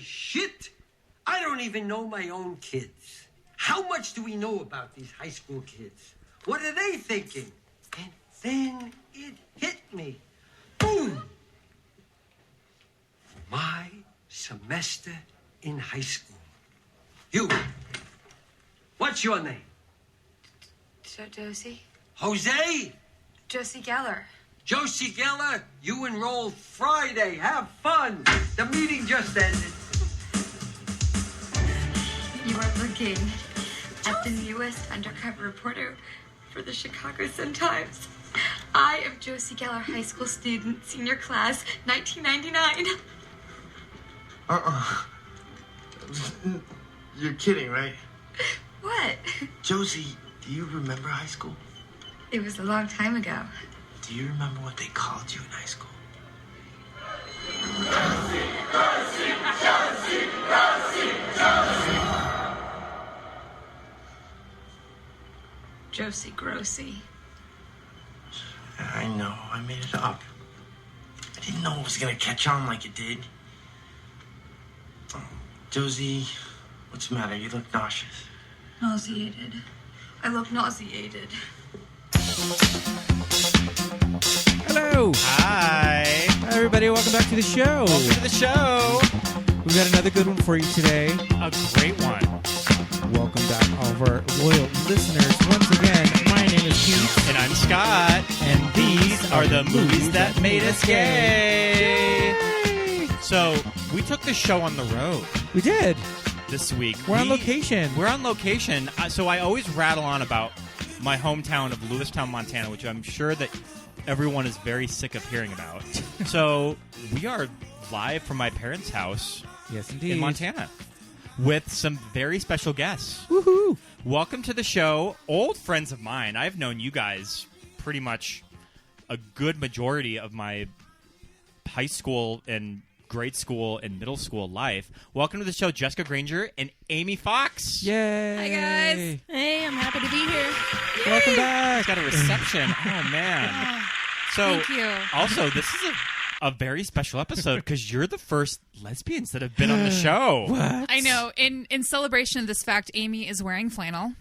shit. I don't even know my own kids. How much do we know about these high school kids? What are they thinking? And then it hit me. Boom! My semester in high school. You. What's your name? Josie. Jose? Josie Geller. Josie Geller, you enroll Friday. Have fun. The meeting just ended. You are looking at the newest undercover reporter for the Chicago Sun-Times. I am Josie Geller, high school student, senior class, 1999. You're kidding, right? What? Josie, do you remember high school? It was a long time ago. Do you remember what they called you in high school? Josie Grossi. I know, I made it up. I didn't know it was gonna catch on like it did. Josie, what's the matter? You look nauseous. Nauseated. I look nauseated. Hello. Hi. Hi, everybody. Welcome back to the show. Welcome to the show. We've got another good one for you today. A great one. Welcome back, all of our loyal listeners. Once again, my name is Keith. And I'm Scott. And These are the movies that made us gay. Yay! So, we took the show on the road We did. this week. We're on location. We're on location. So I always rattle on about my hometown of Lewistown, Montana, which I'm sure that everyone is very sick of hearing about. So we are live from my parents' house Yes, indeed. in Montana with some very special guests. Woohoo! Welcome to the show. Old friends of mine. I've known you guys pretty much a good majority of my high school and grade school and middle school life. Welcome to the show, Jessica Granger and Amy Fox. Yay! Hi, guys. Hey, I'm happy to be here. Welcome back. Got a reception. Oh, man. So, Thank you. Also, this is a very special episode because you're the first lesbians that have been on the show. What? I know. In celebration of this fact, Amy is wearing flannel.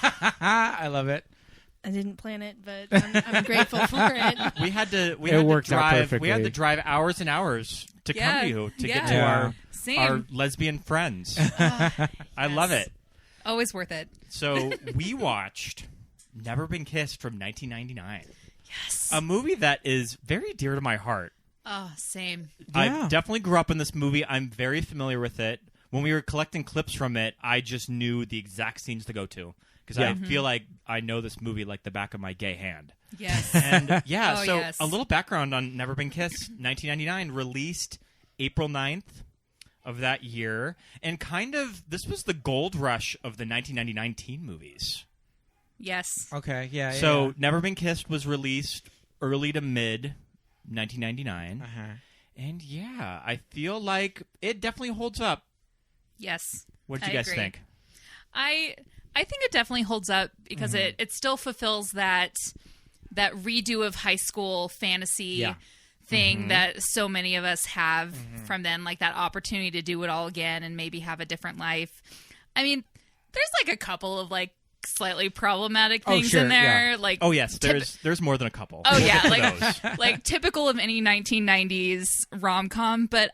I love it. I didn't plan it, but I'm grateful for it. We had to worked out drive. perfectly. We had to drive hours and hours to come to you to get to Yeah. Same. our lesbian friends. I love it. Always worth it. So we watched Never Been Kissed from 1999. Yes. A movie that is very dear to my heart. Oh, same. Yeah. I definitely grew up in this movie. I'm very familiar with it. When we were collecting clips from it, I just knew the exact scenes to go to. Because I feel like I know this movie like the back of my gay hand. Yes. And yeah, Oh, so yes. a little background on Never Been Kissed, 1999, released April 9th of that year. And kind of, this was the gold rush of the 1999 teen movies. Yes. Okay, yeah. So yeah. Never Been Kissed was released early to mid 1999. Uh-huh. And yeah, I feel like it definitely holds up. Yes. What did I you guys agree. think? I think it definitely holds up because it still fulfills that redo of high school fantasy thing that so many of us have from then, like that opportunity to do it all again and maybe have a different life. I mean, there's like a couple of like slightly problematic things in there. yeah. Like Oh yes, there's more than a couple. Oh We'll yeah, get to like those. like typical of any 1990s rom-com, but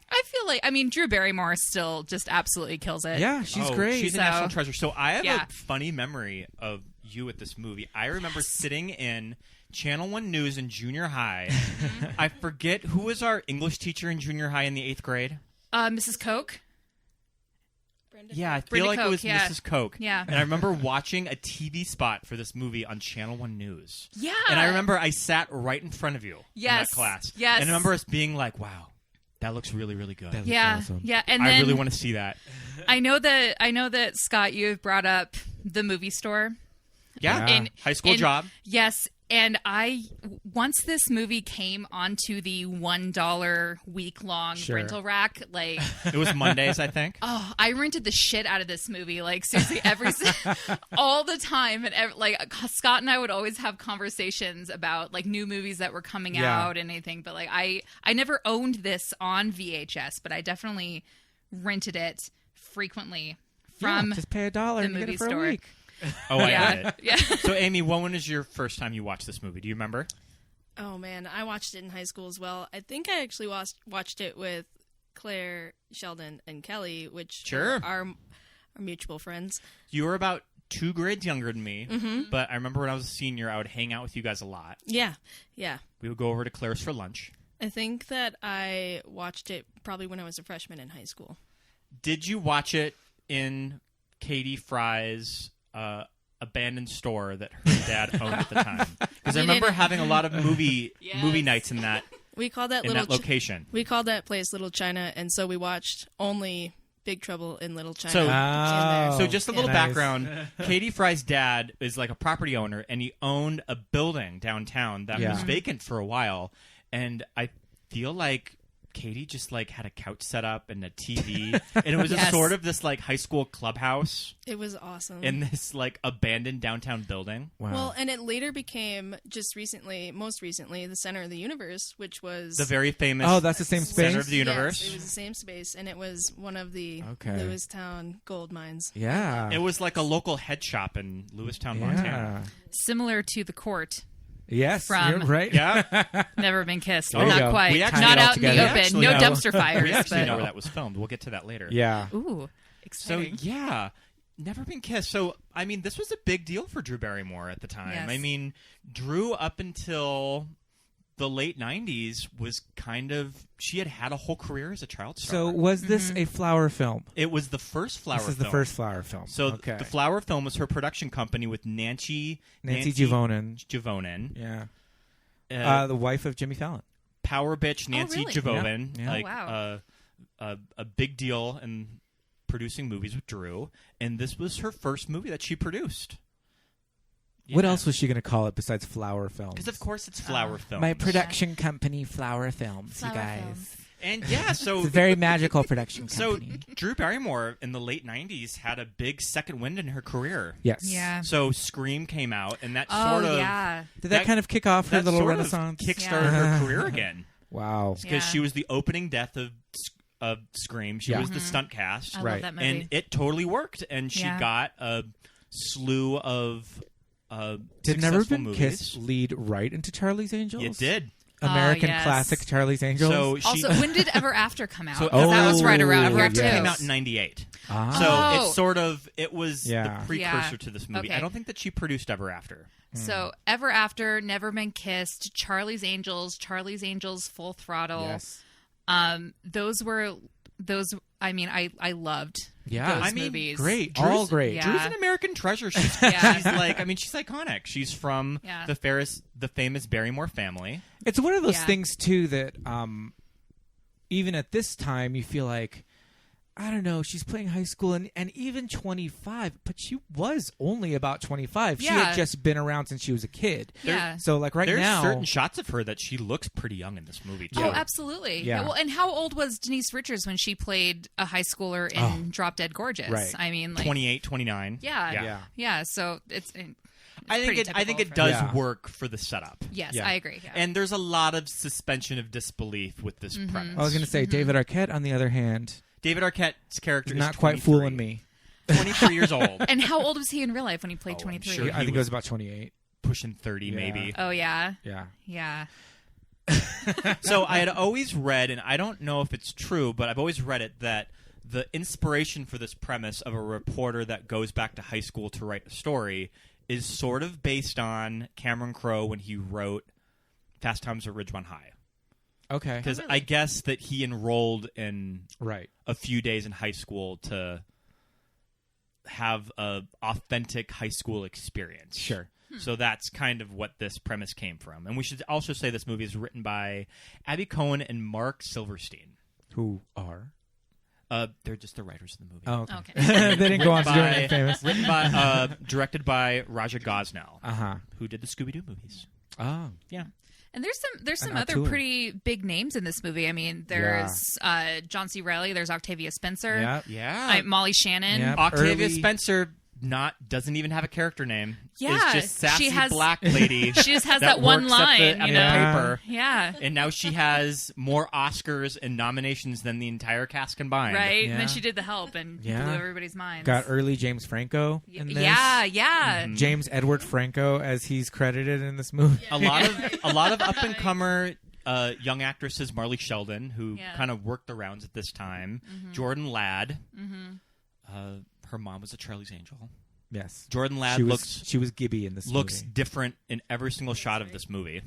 I feel like, I mean, Drew Barrymore still just absolutely kills it. Yeah, she's great. She's a So- national treasure. So I have Yeah. a funny memory of you with this movie. I remember sitting in Channel 1 News in junior high. I forget who was our English teacher in junior high in the 8th grade. Mrs. Coke. Yeah, I feel Brenda like it Koch, was yeah. Mrs. Coke. Yeah. And I remember watching a TV spot for this movie on Channel 1 News. Yeah. And I remember I sat right in front of you in Yes. that class. Yes. And I remember us being like, wow, that looks really, really good. That looks Yeah, awesome. yeah, and I then really want to see that. I know that Scott, you have brought up the movie store. Yeah. Yeah. In- High school in- job. Yes, And once this movie came onto the $1 week-long rental rack, like it was Mondays, I think. Oh, I rented the shit out of this movie, like seriously, all the time. And Scott and I would always have conversations about like new movies that were coming out and anything. But like I never owned this on VHS, but I definitely rented it frequently from just pay $1 the and movie get it for store. a week. Oh, I get it. Yeah. So, Amy, when was your first time you watched this movie? Do you remember? Oh man, I watched it in high school as well. I think I actually watched it with Claire, Sheldon, and Kelly, which are our mutual friends. You were about 2 grades younger than me, but I remember when I was a senior, I would hang out with you guys a lot. Yeah. We would go over to Claire's for lunch. I think that I watched it probably when I was a freshman in high school. Did you watch it in Katie Fry's abandoned store that her dad owned at the time? Because I remember having a lot of movie nights in that. We called that location. We called that place Little China, and so we watched only Big Trouble in Little China. So just a little background. Katie Fry's dad is like a property owner, and he owned a building downtown that was vacant for a while. And I feel like Katie just like had a couch set up and a TV, and it was just sort of this like high school clubhouse. It was awesome in this like abandoned downtown building. Wow. Well, and it later became most recently, the Center of the Universe, which was the very famous. Oh, that's the same space. Center of the Universe. Yes, it was the same space, and it was one of the Lewistown gold mines. Yeah, it was like a local head shop in Lewistown, Montana, similar to the Court. Yes, from you're right. Yeah, Never Been Kissed. Oh, But not quite. Not out in the open. No dumpster fires. We actually know where that was filmed. We'll get to that later. Yeah. Ooh, exciting. So yeah, Never Been Kissed. So I mean, this was a big deal for Drew Barrymore at the time. Yes. I mean, Drew up until the late 90s was she had a whole career as a child star. So was this a Flower film? It was the first Flower film. This is the first Flower film. So the Flower film was her production company with Nancy Javonen. Yeah. The wife of Jimmy Fallon. Power bitch Nancy Javonen. Yeah. Like, wow. A big deal in producing movies with Drew. And this was her first movie that she produced. Yeah. What else was she going to call it besides Flower Films? Because, of course, it's Flower Films. My production company, Flower Films, Flower you guys. Films. And, yeah, so... It's a very magical production company. So, Drew Barrymore, in the late 90s, had a big second wind in her career. Yes. Yeah. So, Scream came out, and that Did that kind of kick off her little renaissance? Kickstarted her career again. Wow. Because she was the opening death of Scream. She was the stunt cast. I love that movie. And it totally worked, and she got a slew of Did Never Been movies. Kissed lead right into Charlie's Angels? It did. American classic Charlie's Angels. So also, when did Ever After come out? So that was right around Ever here After too. came out in '98. Ah. So it was the precursor to this movie. Okay. I don't think that she produced Ever After. So Ever After, Never Been Kissed, Charlie's Angels, Full Throttle. Yes. Those. I mean, I loved. Yeah, those movies. Great, all great. Yeah. Drew's an American treasure. She's she's iconic. She's from the famous Barrymore family. It's one of those things too that even at this time you feel like, I don't know, she's playing high school and even 25, but she was only about 25. Yeah. She had just been around since she was a kid. Yeah. So like There's now, certain shots of her that she looks pretty young in this movie too. Oh, absolutely. Yeah. Well, and how old was Denise Richards when she played a high schooler in Drop Dead Gorgeous? Right. I mean, like 28, 29. Yeah. So it's I think it does work for the setup. Yes, Yeah. I agree. Yeah. And there's a lot of suspension of disbelief with this premise. I was going to say David Arquette, on the other hand, David Arquette's character is not quite fooling me. 23 years old. And how old was he in real life when he played 23? sure. I think it was about 28. Pushing 30, maybe. Oh yeah. Yeah. So I had always read, and I don't know if it's true, but I've always read it, that the inspiration for this premise of a reporter that goes back to high school to write a story is sort of based on Cameron Crowe when he wrote Fast Times at Ridgemont High. Okay. Because I guess that he enrolled in a few days in high school to have a authentic high school experience. Sure. So that's kind of what this premise came from. And we should also say this movie is written by Abby Cohen and Mark Silverstein. Who are? They're just the writers of the movie. Oh, okay. They didn't go on to do anything famous. Directed by Raja Gosnell, who did the Scooby-Doo movies. Oh, Yeah. And there's some And other O'Toole. pretty big names in this movie. I mean, there's John C. Reilly, there's Octavia Spencer, Yeah. Molly Shannon. Yep. Octavia Early- Spencer doesn't even have a character name. Yeah, It's just sassy she has- black lady. She just has that one works at line, the you know. paper. Yeah. And now she has more Oscars and nominations than the entire cast combined. Right, and Yeah. then she did The Help and blew everybody's minds. Got early James Franco in this. Yeah. James Edward Franco, as he's credited in this movie. A lot of up and comer young actresses, Marley Sheldon, who kind of worked the rounds at this time. Jordan Ladd. Her mom was a Charlie's Angel. Yes, Jordan Ladd she was Gibby in this looks movie. different in every single shot of this movie.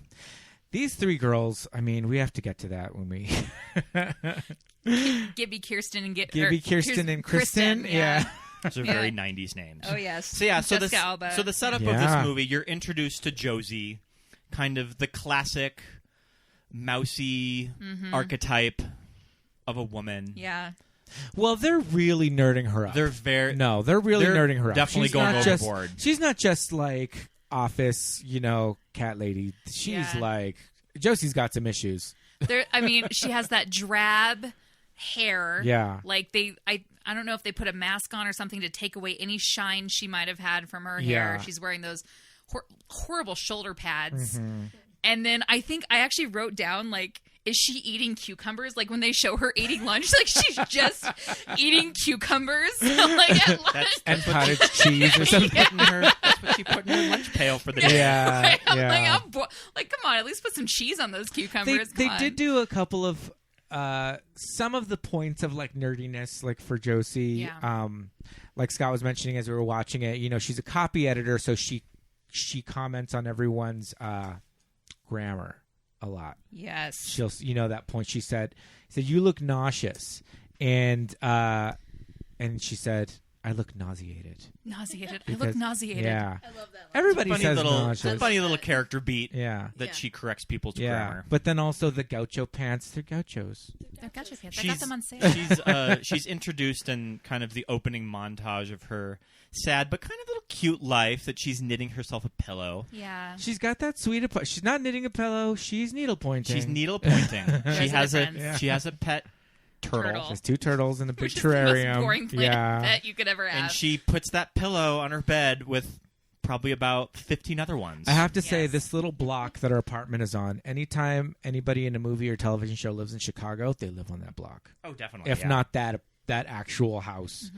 These three girls, I mean, we have to get to that when we... Gibby, Kirsten, and Gibby, Kirsten, and Kristen. Yeah. Those are very 90s names. Oh, yes. So Jessica Alba. So the setup of this movie, you're introduced to Josie, kind of the classic mousy archetype of a woman. Yeah. Well, they're really nerding her up. They're really nerding her up. Definitely She's going not overboard. She's not just like office, cat lady. She's like Josie's got some issues. I mean, she has that drab hair. Yeah. Like I don't know if they put a mask on or something to take away any shine she might have had from her hair. Yeah. She's wearing those horrible shoulder pads. And then I think I actually wrote down, like, is she eating cucumbers? Like, when they show her eating lunch, like, she's just eating cucumbers, like, at lunch. And cottage cheese or something. That's what she put in her lunch pail for the day. Yeah, Right? yeah. Like, come on, at least put some cheese on those cucumbers. They did do a couple of some of the points of like nerdiness, like for Josie. Yeah. Like Scott was mentioning as we were watching it, she's a copy editor, so she comments on everyone's grammar a lot. Yes. She'll, that point she said, you look nauseous, and she said, I look nauseated. Nauseated. I look nauseated. Yeah. I love that line. Everybody Funny says little, nauseous. funny little character beat Yeah. that she corrects people's Yeah. grammar. But then also the gaucho pants, they're gauchos. They're gotcha pants. I got them on sale. She's introduced in kind of the opening montage of her sad but kind of little cute life that she's knitting herself a pillow. Yeah. She's got that sweet approach. She's not knitting a pillow. She's needle pointing. She's needle pointing. There's a difference. She has a pet turtle. Turtle. There's two turtles in a big Which is terrarium. the most boring pet you could ever have. And she puts that pillow on her bed with probably about 15 other ones. I have to say, Yes. this little block that our apartment is on, anytime anybody in a movie or television show lives in Chicago, they live on that block. Oh, definitely. If not that actual house.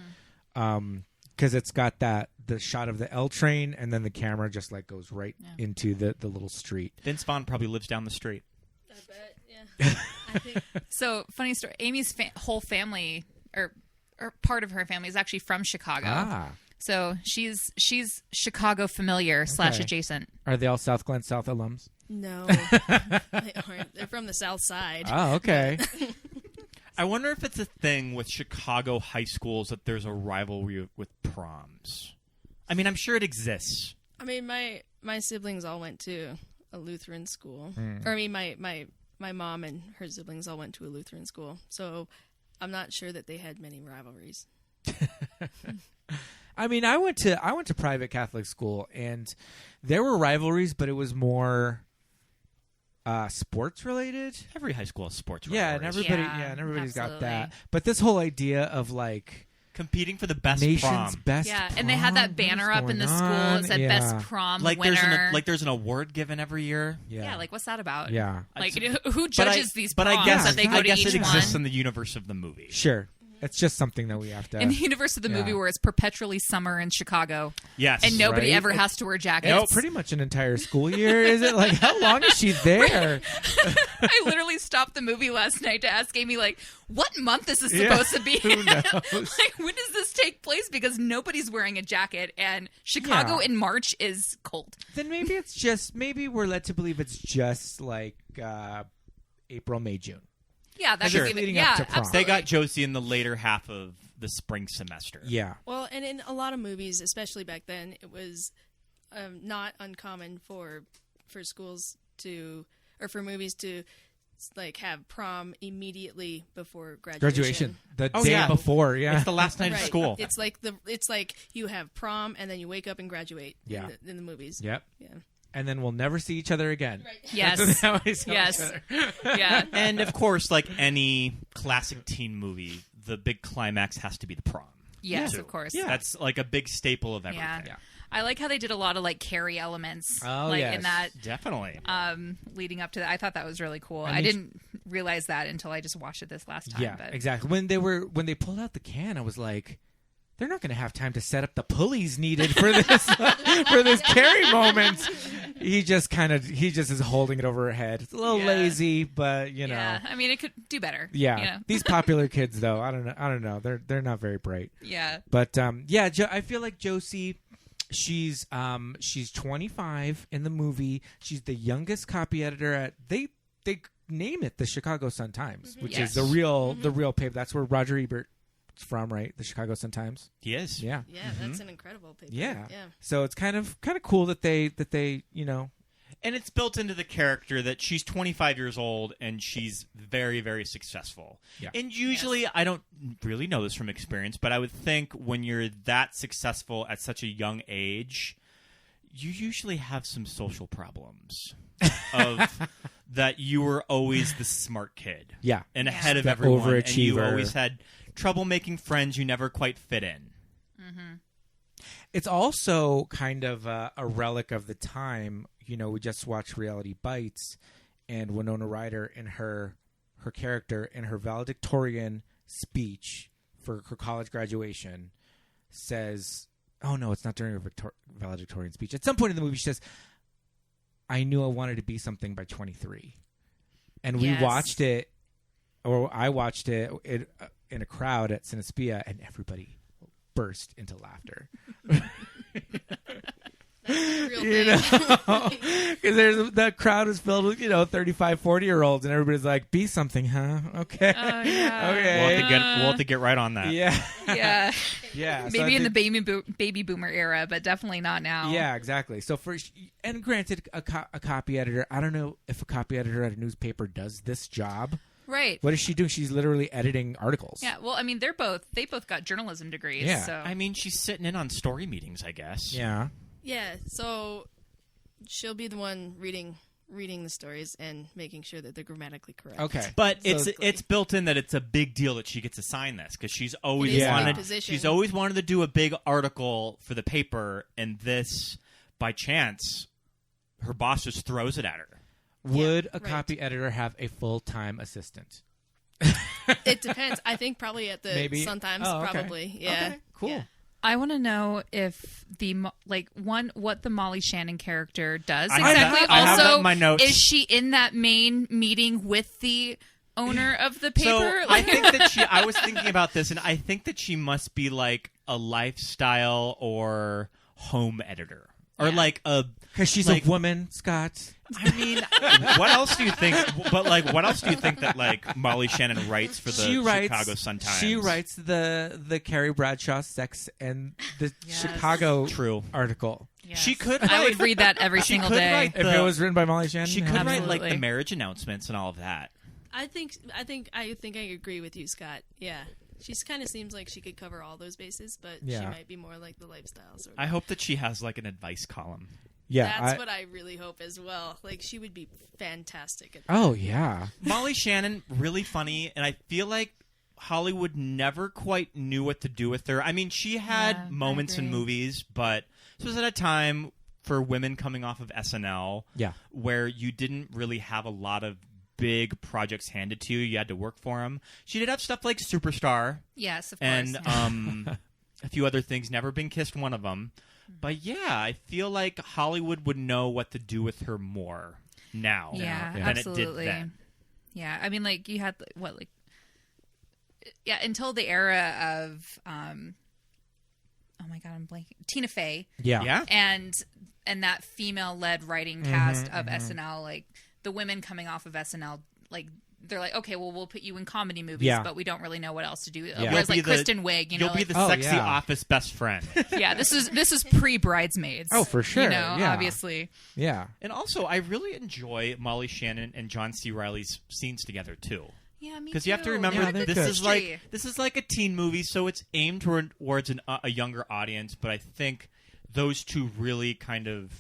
Because it's got the shot of the L train, and then the camera just like goes right into the little street. Vince Vaughn probably lives down the street. I bet, yeah. I think So, funny story. Amy's whole family, or part of her family, is actually from Chicago. Ah. So she's Chicago familiar / adjacent. Are they all South Glen South alums? no, they aren't. They're from the South Side. Oh, okay. I wonder if it's a thing with Chicago high schools that there's a rivalry with proms. I mean, I'm sure it exists. I mean, my siblings all went to a Lutheran school. Or I mean, my mom and her siblings all went to a Lutheran school. So I'm not sure that they had many rivalries. I mean, I went to private Catholic school, and there were rivalries, but it was more sports related. Every high school has sports Yeah, rivalries. and everybody's got absolutely. that. But this whole idea of like Competing for the best nation's prom. best, Yeah, and they had that prom? What banner is up in the going school. on? It said Yeah. best prom Like winner. there's an award given every year. yeah, like what's that about? Yeah. Like who judges these But proms I guess that they go I to guess each it exists one? in the universe of the movie. Sure. It's just something that we have to. In the universe of the movie Yeah. where it's perpetually summer in Chicago. Yes. And nobody Right? ever has to wear jackets. It's pretty much an entire school year, is it? Like, how long is she there? I literally stopped the movie last night to ask Amy, like, what month is this Yeah, supposed to be? who knows? Like, when does this take place? Because nobody's wearing a jacket, and Chicago Yeah. in March is cold. Then maybe we're led to believe it's just like April, May, June. Yeah, that's Sure. even, Leading yeah, up to prom. absolutely. They got Josie in the later half of the spring semester. Yeah. Well, and in a lot of movies, especially back then, it was not uncommon for schools to, or for movies to, like, have prom immediately before graduation. The Oh, day yeah. before, yeah. It's the last night of Right. school. It's like you have prom and then you wake up and graduate. Yeah. In the movies. Yep. Yeah. and then we'll never see each other again. Right. Yes. That's how we saw Yes. each other. Yeah. And of course, like any classic teen movie, the big climax has to be the prom. Yes, too. of course. Yeah. That's like a big staple of everything. Yeah. I like how they did a lot of like Carrie elements, Oh, like yes. in that Definitely. leading up to that. I thought that was really cool. And I each- didn't realize that until I just watched it this last time. Yeah, but exactly. When they pulled out the can, I was like, they're not going to have time to set up the pulleys needed for this for this Carrie moment. He just is holding it over her head. It's a little Yeah. lazy, but you know. yeah, I mean, it could do better. Yeah. You know? These popular kids, though, I don't know. They're not very bright. Yeah. But yeah, I feel like Josie, she's 25 in the movie. She's the youngest copy editor at they name it the Chicago Sun-Times, which Yes. is the real paper. That's where Roger Ebert's from, right? The Chicago Sun-Times. He is. Yeah. Yeah, that's an incredible paper. Yeah. Yeah. So it's kind of cool that they you know. And it's built into the character that she's 25 years old and she's very, very successful. Yeah. And usually, I don't really know this from experience, but I would think when you're that successful at such a young age, you usually have some social problems of that you were always the smart kid. Yeah. And ahead of The everyone. And you overachiever. always had trouble making friends you never quite fit in. It's also kind of a relic of the time. You know, we just watched Reality Bites, and Winona Ryder in her character in her valedictorian speech for her college graduation says, "Oh no, it's not during her valedictorian speech. At some point in the movie, she says, I knew I wanted to be something by 23," and we Yes. watched it, or I watched it in a crowd at Cinespia, and everybody burst into laughter. Real You thing. know, because the crowd is filled with 35, 40-year-olds, and everybody's like, "Be something, huh? Okay, Oh, yeah. okay, We'll have to get right on that. yeah, Yeah. yeah." So Maybe I in the think- baby boomer era, but definitely not now. yeah, exactly. So and granted, a copy editor. I don't know if a copy editor at a newspaper does this job. Right. What is she doing? She's literally editing articles. Yeah. Well, I mean, they both got journalism degrees. Yeah. So I mean, she's sitting in on story meetings, I guess. Yeah. Yeah, so she'll be the one reading the stories and making sure that they're grammatically correct. Okay. But So- it's built in that it's a big deal that she gets assigned this because she's always It is a big wanted position. she's always wanted to do a big article for the paper, and this by chance her boss just throws it at her. Would a right. copy editor have a full-time assistant? It depends. I think probably at the Maybe. Sun-Times, Oh, okay. probably. Yeah. Okay, cool. Yeah. I want to know if what the Molly Shannon character does I have that- exactly. I have that Also, in my notes. is she in that main meeting with the owner of the paper? So I think that I was thinking about this, and I think that she must be like a lifestyle or home editor, or Yeah. like a. Because she's Like- a woman, Scott. I mean, what else do you think? But like, what else do you think that like Molly Shannon writes for the Chicago Sun-Times? She writes the Carrie Bradshaw Sex and the Yes. Chicago True. article. Yes. She could. I would write- read that every She single could day. write If it was written by Molly Shannon, She could write like Absolutely. the marriage announcements and all of that. I think I agree with you, Scott. Yeah. She kind of seems like she could cover all those bases, but she Yeah. might be more like the lifestyle sort of. I hope that she has like an advice column. Yeah. That's what I really hope as well. Like, she would be fantastic at Oh yeah. Molly Shannon, really funny, and I feel like Hollywood never quite knew what to do with her. I mean, she had Yeah, I moments in agree. movies, but this was at a time for women coming off of SNL Yeah. where you didn't really have a lot of big projects handed to you. You had to work for them. She did have stuff like Superstar Yes, of and course. a few other things. Never Been Kissed, one of them. But yeah, I feel like Hollywood would know what to do with her more now Yeah, than absolutely. it did then. Yeah, I mean, like you had until the era of oh my god, I'm blanking. Tina Fey Yeah. Yeah? and that female-led writing cast of SNL, like the women coming off of SNL, like they're like, okay, well, we'll put you in comedy movies, Yeah. but we don't really know what else to do. Yeah. Whereas You'll be like the- Kristen Wiig, you know, You'll be like, the Oh, sexy yeah. office best friend. yeah, this is pre-Bridesmaids. Oh, for sure. You know, Yeah. obviously. Yeah. And also, I really enjoy Molly Shannon and John C. Reilly's scenes together too. Yeah, me Because you have to too. remember, Yeah, they're this good. is like a teen movie, so it's aimed towards a younger audience. But I think those two really kind of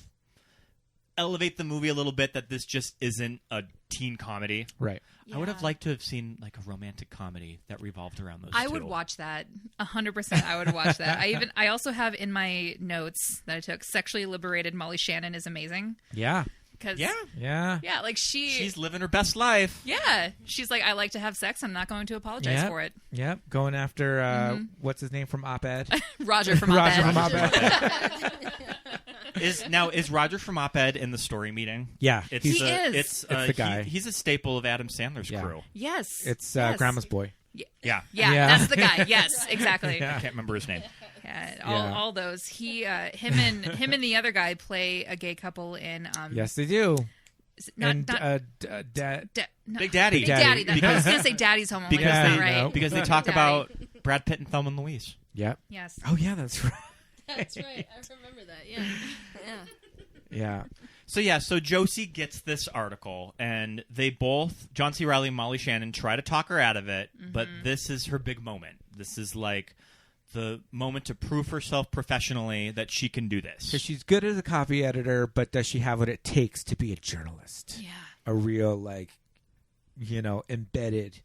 elevate the movie a little bit that this just isn't a teen comedy. Right. I would have liked to have seen like a romantic comedy that revolved around those two. I would watch that 100%. I would watch that. I also have in my notes that I took, sexually liberated Molly Shannon is amazing. Yeah. Because Yeah. like she's living her best life. Yeah, she's like, I like to have sex. I'm not going to apologize for it. Yep. Going after what's his name from Op-Ed? Roger from Op-Ed. Roger from Op-Ed. Is Roger from Op-Ed in the story meeting? Yeah, It's he is. It's the guy. He's a staple of Adam Sandler's crew. Yes, It's yes. Grandma's Boy. Yeah. That's the guy. Yes, exactly. I can't remember his name. All those. Him and the other guy play a gay couple in. Yes, they do. Not, Big Daddy. Big Daddy. I was gonna say Daddy's Home. Because that's they not right. because they talk about Brad Pitt and Thelma and Louise. Yep. Yes. Oh yeah, that's right. That's right. I remember that. Yeah. Yeah. So Josie gets this article, and they both, John C. Reilly and Molly Shannon, try to talk her out of it, but this is her big moment. This is like the moment to prove herself professionally that she can do this. So she's good as a copy editor, but does she have what it takes to be a journalist? Yeah. A real, embedded.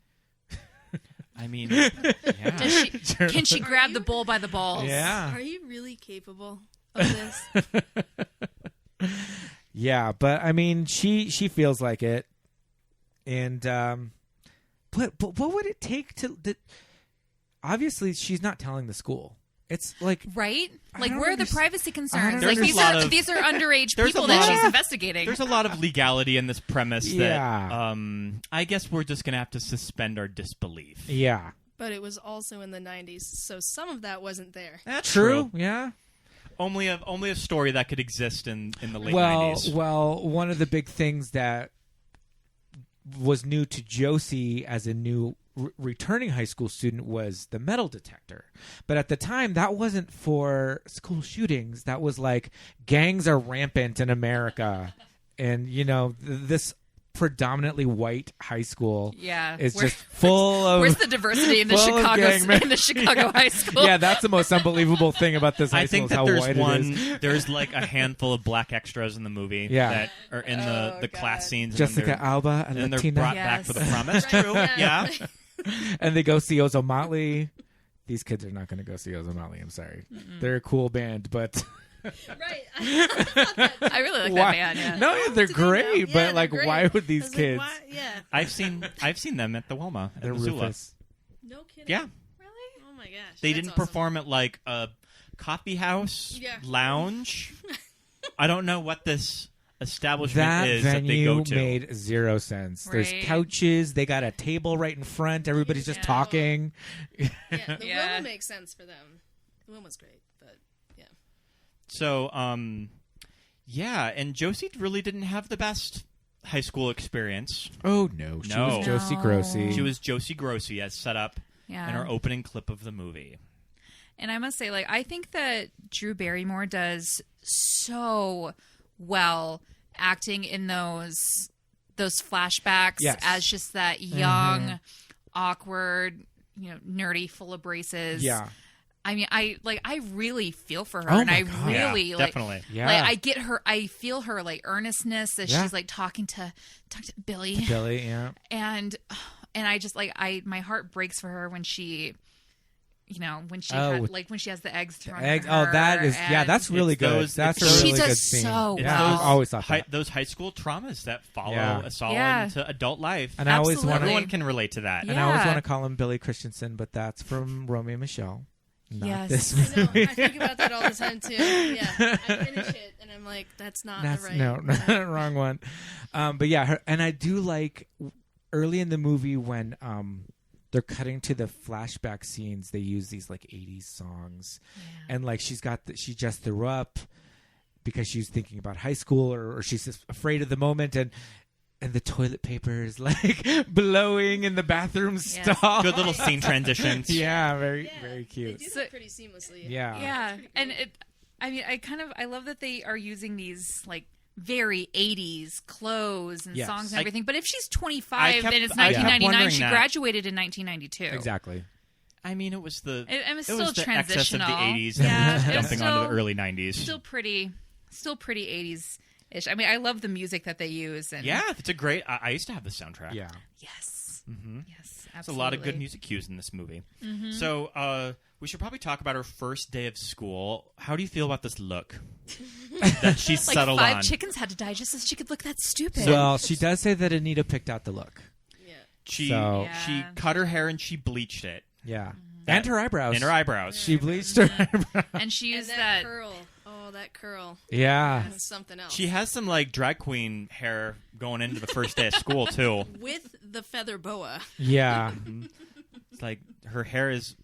I mean, yeah. Can she grab the bull by the balls? Yeah. Are you really capable of this? Yeah, but I mean, she feels like it, and but what would it take to? Obviously, she's not telling the school. It's like right, like where are the privacy concerns? There's Like these are underage people that she's investigating. There's a lot of legality in this premise that Yeah. I guess we're just gonna have to suspend our disbelief. Yeah, But it was also in the 90s, so some of that wasn't there. That's true. Yeah. Only a story that could exist in the late Well, 90s. one of the big things that was new to Josie as a new returning high school student was the metal detector. But at the time, that wasn't for school shootings. That was like gangs are rampant in America. And, this predominantly white high school is just full of... Where's the diversity in the Chicago high school? Yeah, that's the most unbelievable thing about this high school is how white it is. There's like a handful of black extras in the movie that are in the class scenes. Jessica Alba and then they're Latina. brought back for the prom. That's true. Yeah. And they go see Ozzo Motley. These kids are not going to go see Ozzo Motley. I'm sorry. They're a cool band, but... Right. I really like that band. Yeah. No, they're great, but like, great. why would these kids? I've seen them at the Wilma. They're Missoula. Rufus. No kidding. Yeah. Really? Oh my gosh. They that's didn't awesome. perform at like a coffee house lounge. I don't know what this establishment is that they go venue to. made zero sense. There's Right. couches. They got a table right in front. Everybody's just talking. Yeah, the Wilma makes sense for them. The Wilma's great, but yeah. So, and Josie really didn't have the best high school experience. Oh no, she was Josie Grossi. She was Josie Grossi as set up in Yeah. our opening clip of the movie. And I must say, like, I think that Drew Barrymore does so well acting in those flashbacks as just that young, awkward, nerdy, full of braces. Yeah. I mean, I really feel for her, Oh and my I God. really Yeah, like, definitely. Yeah. like, I get her. I feel her like earnestness as Yeah. she's like talking to Billy, Billy, yeah. and I just like my heart breaks for her when she. When she when she has the eggs thrown at her. Oh, that is that's really good. That's a she really does good scene. so Yeah, well. I've always thought that. Those high school traumas that follow Yeah. us all Yeah. into adult life. And I always want everyone can relate to that. Yeah. And I always want to call him Billy Christensen, but that's from Romeo and Michelle. Not Yes. this I know. movie. I think about that all the time too. Yeah. I finish it and I'm like, that's not the right. No, wrong one. But yeah, and I do like early in the movie when they're cutting to the flashback scenes. They use these like 80s songs, and like she just threw up because she's thinking about high school, or she's just afraid of the moment, and the toilet paper is like blowing in the bathroom stall. Good little scene transitions. Yeah, very They cute. do that pretty seamlessly. Yeah. Yeah, and I love that they are using these like very 80s clothes and Yes. songs and everything. But if she's 25 I kept and it's wondering 1999, she that. graduated in 1992. Exactly. I mean, it was the It's it still was the excess of the transitional. 80s Yeah, that was it's dumping onto the still- early 90s. Still pretty 80s I mean, I love the music that they use. And Yeah, it's a great. I used to have the soundtrack. Yeah. Yes. Yes. There's a Absolutely. lot of good music cues in this movie. So we should probably talk about her first day of school. How do you feel about this look that she Like settled 5 on? chickens had to die just so she could look that stupid. Well, she does say that Anita picked out the look. She So- she cut her hair and she bleached it. Yeah. And her eyebrows. And her eyebrows. She bleached her eyebrows. and she And used that that. curl. Oh, that curl. Yeah. That's something else. She has some like drag queen hair going into the first day of school too. With the feather boa. Yeah. It's like her hair is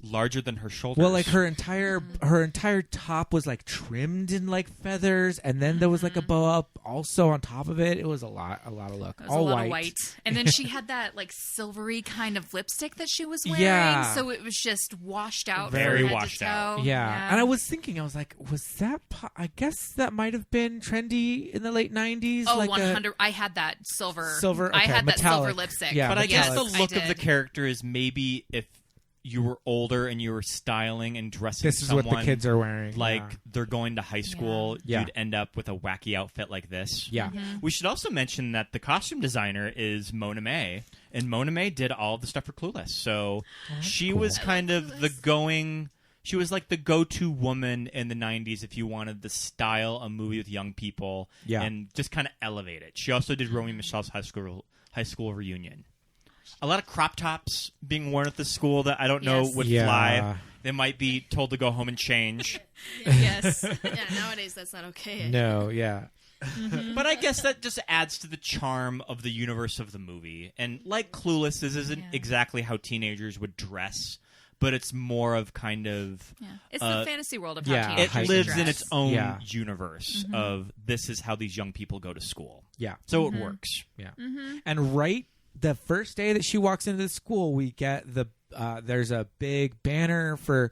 larger than her shoulders. Well, like her entire top was like trimmed in like feathers, and then there was like a bow up also on top of it. It was a lot of look. It was All a lot white. of white. And then she had that like silvery kind of lipstick that she was wearing. Yeah. So it was just washed out. Very from head washed to out. toe. Yeah. And I was thinking, I was like, was that? I guess that might have been trendy in the late '90s. Oh, like 100. I had that silver. Silver, I okay, had that silver metallic. lipstick. Yeah, but I guess metallic. the look I of the did. character is maybe if you were older and you were styling and dressing This is someone what the kids are wearing. like yeah. they're going to high school, Yeah. you'd end up with a wacky outfit like this. Yeah. We should also mention that the costume designer is Mona May, and Mona May did all of the stuff for Clueless. So she was kind of she was like the go-to woman in the 90s if you wanted to style a movie with young people and just kind of elevate it. She also did Romy and Michelle's high school reunion. A lot of crop tops being worn at the school that I don't know Yes. would Yeah. fly. They might be told to go home and change. Yes. Yeah, nowadays that's not okay. No. Yeah. But I guess that just adds to the charm of the universe of the movie. And like Clueless, this isn't exactly how teenagers would dress, but it's more of kind of... Yeah. It's the fantasy world of how yeah, teenagers It lives dress. in its own Yeah. universe of this is how these young people go to school. Yeah. So it works. Yeah. And right the first day that she walks into the school, we get there's a big banner for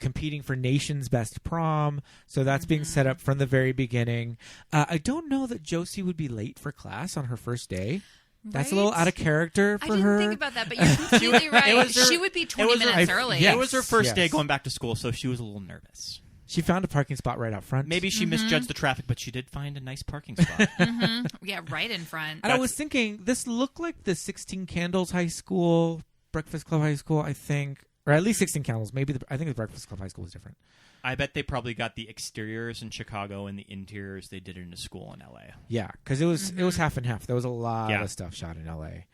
competing for Nation's Best Prom. So that's being set up from the very beginning. I don't know that Josie would be late for class on her first day. That's a little Right? out of character I for didn't her. think about that, but you're completely right. She would be 20 minutes early. Yes. It was her first day Yes. going back to school, so she was a little nervous. She found a parking spot right out front. Maybe she misjudged the traffic, but she did find a nice parking spot. Yeah, right in front. And I was thinking, this looked like the 16 Candles High School, Breakfast Club High School, I think. Or at least 16 Candles. Maybe I think the Breakfast Club High School was different. I bet they probably got the exteriors in Chicago and the interiors they did in a school in LA. Yeah, because it was half and half. There was a lot Yeah. of stuff shot in L.A.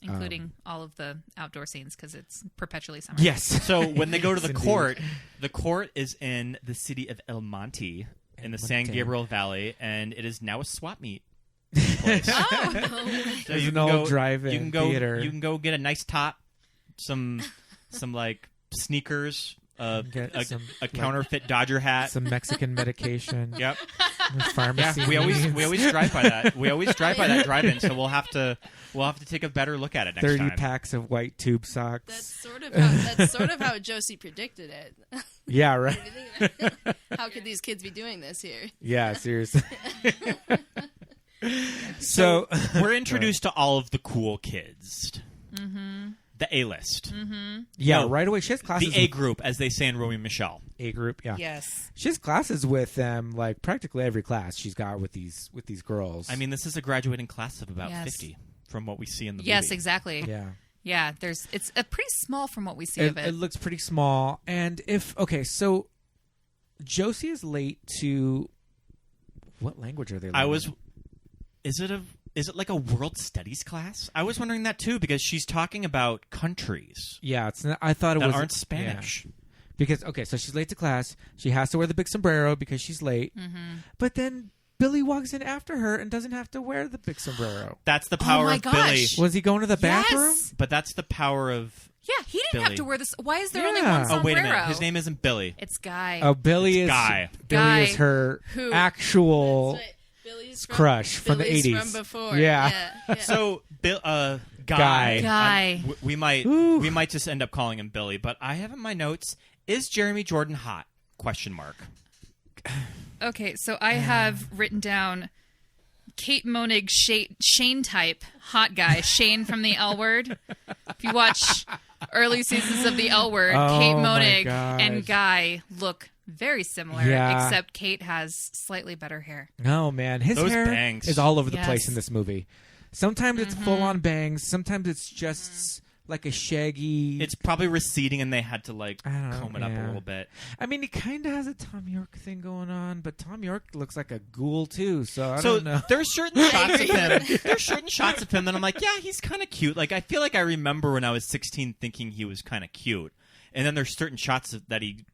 Including all of the outdoor scenes because it's perpetually summer. Yes. So when they go to the Yes, the court is in the city of El Monte in the San Monte. Gabriel Valley, and it is now a swap meet place. Oh, So There's you an can old go- drive-in you can go, theater. You can go get a nice top, some like sneakers, Get some, a counterfeit Dodger hat. some Mexican medication. Yep. Pharmacy. Yeah, we needs. always drive by that. We always drive by that drive-in, so we'll have to take a take a look at it next 30 time. packs of white tube socks. That's sort of how Josie predicted it. Yeah, right. How could these kids be doing this here? Yeah, seriously. So We're introduced to all of the cool kids. The A-list. yeah, No, right away she has classes. The A with group, as they say in Romy and Michelle. A group. Yeah. yes. She has classes with them, like practically every class she's got with these girls. I mean, this is a graduating class of about Yes. 50 from what we see in the Yes, movie. exactly. yeah. Yeah, it's a pretty small from what we see It, of it. it looks pretty small. And so Josie is late to what language are they learning? Is it like a world studies class? I was wondering that too because she's talking about countries Yeah, it's not, I thought it that was aren't Spanish. yeah. Because so she's late to class. She has to wear the big sombrero because she's late. But then Billy walks in after her and doesn't have to wear the big sombrero. That's the power my of Billy. gosh. Was he going to the bathroom? Yes. But that's the power of... Yeah, he didn't Billy. have to wear this. Why is there only Yeah. one Oh, sombrero? wait a minute. His name isn't Billy. It's Guy. Oh, Billy is Guy. Billy Guy. is her Who? actual That's right. Billy's crush from the Billy's 80s. from before. Yeah. Yeah. So, Guy. Guy. We might Ooh. we might just end up calling him Billy, but I have in my notes, is Jeremy Jordan hot? Question mark. Okay, so I have written down Kate Monig Shane type hot guy. Shane from the L Word. If you watch early seasons of the L Word, Oh, Kate my Monig gosh. and Guy look very similar, Yeah. except Kate has slightly better hair. Oh man, his Those hair bangs. is all over the Yes. place in this movie. Sometimes it's full on bangs. Sometimes it's just like a shaggy. It's probably receding, and they had to like I don't know, comb it up a yeah. little bit. I mean, he kind of has a Tom York thing going on, but Tom York looks like a ghoul too. So I So don't know. there's certain shots of him. There's certain shots of him that I'm like, yeah, he's kind of cute. Like I feel like I remember when I was 16 thinking he was kind of cute, and then there's certain shots that he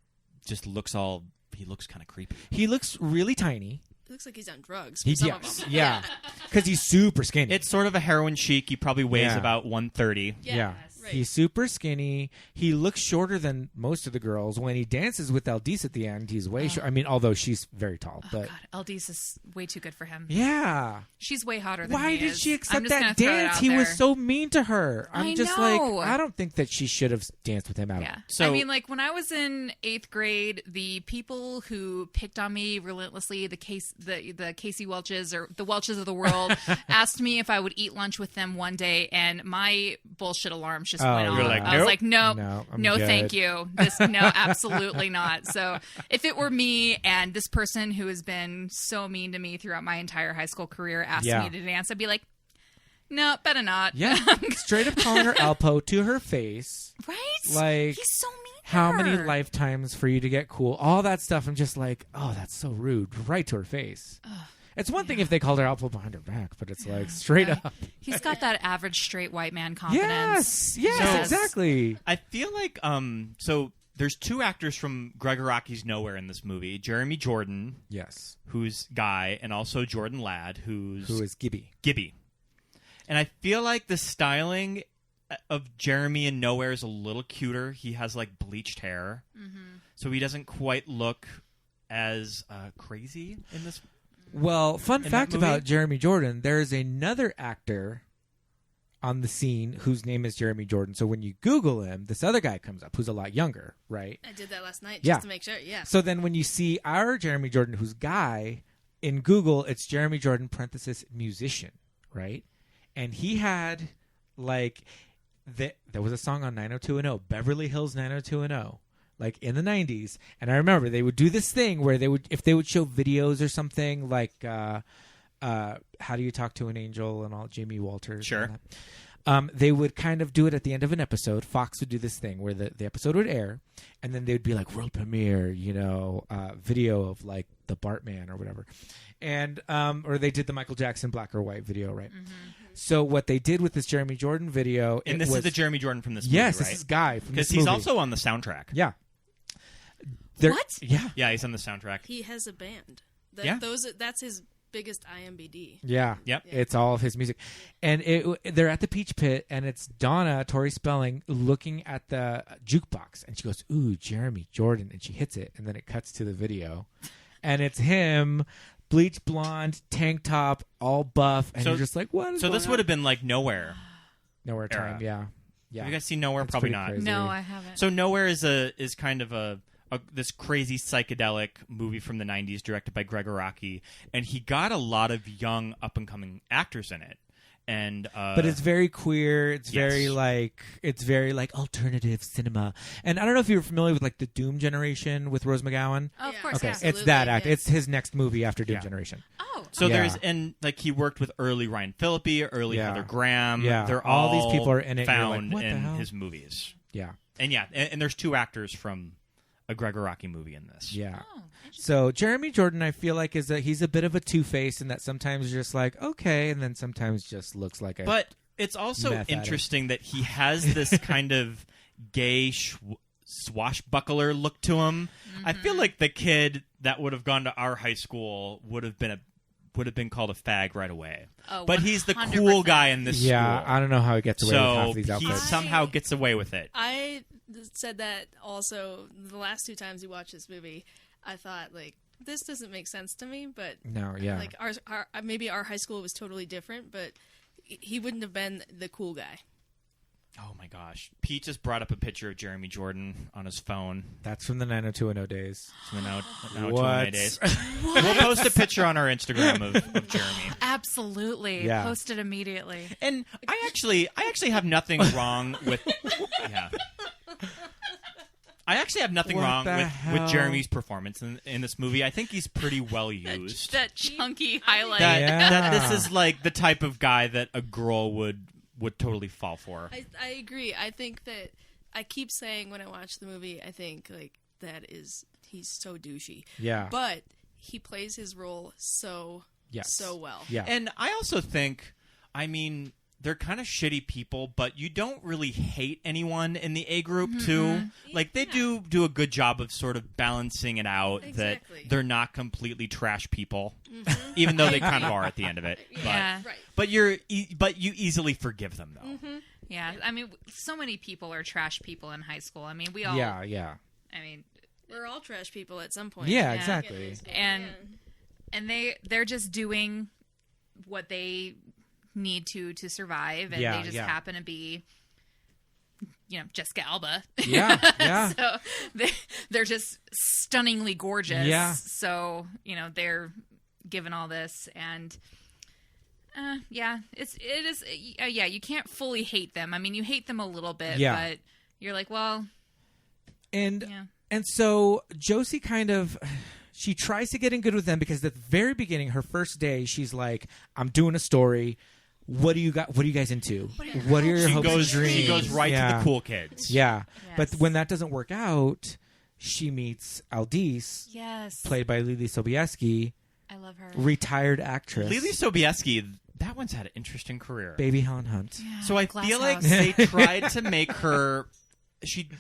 just looks all. He looks kind of creepy. He looks really tiny. It looks like he's on drugs. He, Some yeah, of them. yeah, because he's super skinny. It's sort of a heroin chic. He probably weighs Yeah. about 130. Yeah. Right. He's super skinny. He looks shorter than most of the girls. When he dances with Eldice at the end, he's way short. I mean, although she's very tall, but God, Eldice is way too good for him. yeah. She's way hotter than Why he did is. she I'm accept just that gonna throw it dance? out He was there. so mean to her. I'm I just know. like, I don't think that she should have danced with him at all. Yeah. So- I mean, like when I was in 8th grade, the people who picked on me relentlessly, the Casey Welches or the Welches of the world, asked me if I would eat lunch with them one day, and my bullshit alarms just Oh, went you're on. like, I was nope. like, nope, No, I'm no, good. thank you. No, absolutely not. So if it were me and this person who has been so mean to me throughout my entire high school career asked Yeah. me to dance, I'd be like, no, better not. Yeah. Straight up calling her Alpo to her face. Right? Like, he's so mean to how her. many lifetimes for you to get cool? All that stuff. I'm just like, oh, that's so rude. Right to her face. It's one thing if they called her Alpo behind her back, but it's like straight Yeah. up. He's got that average straight white man confidence. Yes, So- exactly. I feel like so there's two actors from Gregor Rocky's Nowhere in this movie. Jeremy Jordan, Yes. who's Guy, and also Jordan Ladd, Who is Gibby? Gibby. And I feel like the styling of Jeremy in Nowhere is a little cuter. He has like bleached hair, so he doesn't quite look as crazy in this. Well, fun In fact that movie? about Jeremy Jordan, there is another actor on the scene whose name is Jeremy Jordan. So when you Google him, this other guy comes up who's a lot younger, right? I did that last night just Yeah. to make sure. Yeah. So then when you see our Jeremy Jordan, who's Guy, in Google, it's Jeremy Jordan, parenthesis, musician, right? And he had, like, there was a song on 90210, Beverly Hills 90210, like in the 90s. And I remember they would do this thing where they would, if they would show videos or something, like How Do You Talk to an Angel and all, Jamie Walters. Sure. And all that. They would kind of do it at the end of an episode. Fox would do this thing where the episode would air, and then they would be like, world premiere, video of like the Bartman or whatever. And or they did the Michael Jackson black or white video, right? So what they did with this Jeremy Jordan video, And it this was, is the Jeremy Jordan from this movie, yes, right? this is Guy from Because this he's movie. also on the soundtrack. Yeah. What? Yeah. Yeah, he's on the soundtrack. He has a band. Yeah. That's his biggest IMBD. Yeah. Yep. It's all of his music. And they're at the Peach Pit, and it's Donna, Tori Spelling, looking at the jukebox. And she goes, ooh, Jeremy Jordan. And she hits it, and then it cuts to the video. And it's him, bleach blonde, tank top, all buff. And So- you're just like, what is So going this on? would have been like Nowhere. Nowhere time, era. yeah. Yeah. Have you guys seen Nowhere? That's Probably pretty not. crazy. No, I haven't. So Nowhere is kind of a this crazy psychedelic movie from the 90s directed by Gregor Rocky, and he got a lot of young up and coming actors in it. And But it's very queer. It's Yes. very like alternative cinema. And I don't know if you're familiar with like the Doom generation with Rose McGowan. Oh, of Yeah. course, Okay, yeah. it's Absolutely, that act. yeah. It's his next movie after Doom Yeah. Generation. Oh, So Yeah. there's and like he worked with early Ryan Phillippe, early Yeah. Heather Graham. Yeah. They're All these all people are in it, and you're like, Found what the in hell? his movies. Yeah, And yeah, and there's two actors from a Gregor Rocky movie in this. yeah. Oh, So Jeremy Jordan, I feel like he's a bit of a two-face, and that sometimes you're just like okay, and then sometimes just looks like a. But it's also Meth addict. interesting that he has this kind of gay swashbuckler look to him. I feel like the kid that would have gone to our high school would have been called a fag right away. Oh, but he's the 100%. cool guy in this yeah, school. I don't know how he gets away with half So of these he outfits. somehow gets away with it. I said that also the last two times we watched this movie. I thought like this doesn't make sense to me, but No, yeah. like our maybe our high school was totally different, but he wouldn't have been the cool guy. Oh my gosh. Pete just brought up a picture of Jeremy Jordan on his phone. That's from the 90210 days. So now What? 2 days. We'll post a picture on our Instagram of Jeremy. absolutely. Yeah. Post it immediately. And I actually have nothing wrong with. Yeah. I actually have nothing What wrong the with hell? Jeremy's performance in this movie. I think he's pretty well used. That chunky highlight. That this is like the type of guy that a girl would totally fall for. I agree. I think that I keep saying when I watch the movie, I think like he's so douchey. Yeah. But he plays his role so well. Yeah. And I also think, I mean, they're kind of shitty people, but you don't really hate anyone in the A group too. Like they do a good job of sort of balancing it out Exactly. that they're not completely trash people, even though they kind of are at the end of it. Yeah. Right. But you easily forgive them though. Yeah, I mean, so many people are trash people in high school. I mean, we all. Yeah, yeah. I mean, We're all trash people at some point. Yeah, Yeah. exactly. and they're just doing what they need to survive, and Yeah, they just yeah. happen to be, Jessica Alba. Yeah, yeah. So they're just stunningly gorgeous. Yeah. So they're given all this, and it is. You can't fully hate them. I mean, you hate them a little bit, Yeah. but you're like, well, And yeah. and so Josie she tries to get in good with them because at the very beginning, her first day, she's like, "I'm doing a story. What do you got? What are you guys into? What are your hopes and dreams?" She goes right to the cool kids. Yeah, but Yes. when that doesn't work out, she meets Aldis, Yes, played by Lily Sobieski, I love her. retired actress. Lily Sobieski, that one's had an interesting career. Baby Helen Hunt. Yeah, So I Glass feel like House. they tried to make her.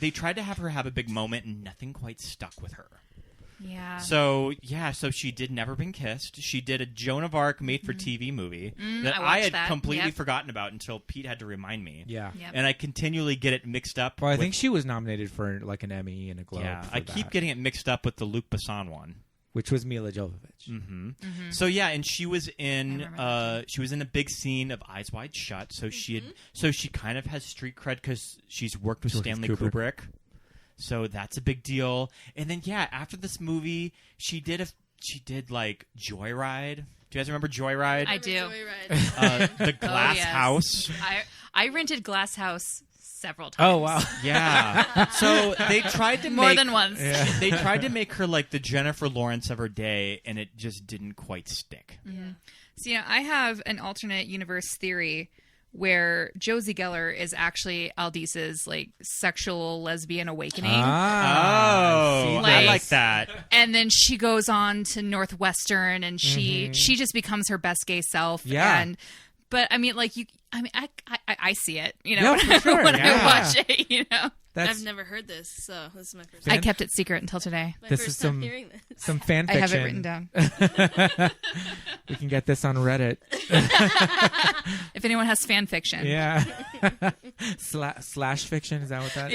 They tried to have her have a big moment, and nothing quite stuck with her. Yeah. So she did Never Been Kissed. She did a Joan of Arc made-for-TV movie that I I watched had that. completely Yep. forgotten about until Pete had to remind me. Yeah. Yep. And I continually get it mixed up. Well, I with- think she was nominated for like an Emmy and a Globe. Yeah, for I keep that, getting it mixed up with the Luc Besson one. which was Mila Jovovich. Mm-hmm. So yeah, and she was in remember a big scene of Eyes Wide Shut. So she kind of has street cred because she's worked with She worked with Stanley Kubrick. Kubrick. So that's a big deal. And then after this movie, she did like Joyride. Do you guys remember Joyride? I do. The Glass yes. House. I rented Glass House several times. Oh wow! Yeah. So they tried to More than once. They tried to make her like the Jennifer Lawrence of her day, and it just didn't quite stick. So I have an alternate universe theory where Josie Geller is actually Aldis's like sexual lesbian awakening. Oh, see, I Like- like that. And then she goes on to Northwestern, and she just becomes her best gay self. Yeah. But I mean, like I see it, Yeah, for sure. when Yeah. I watch it, That's I've never heard this, so this is my first I time. kept it secret until today. My this first is time some- hearing this. some fan I fiction. have it written down. We can get this on Reddit. If anyone has fan fiction, Yeah. Slash fiction, is that what that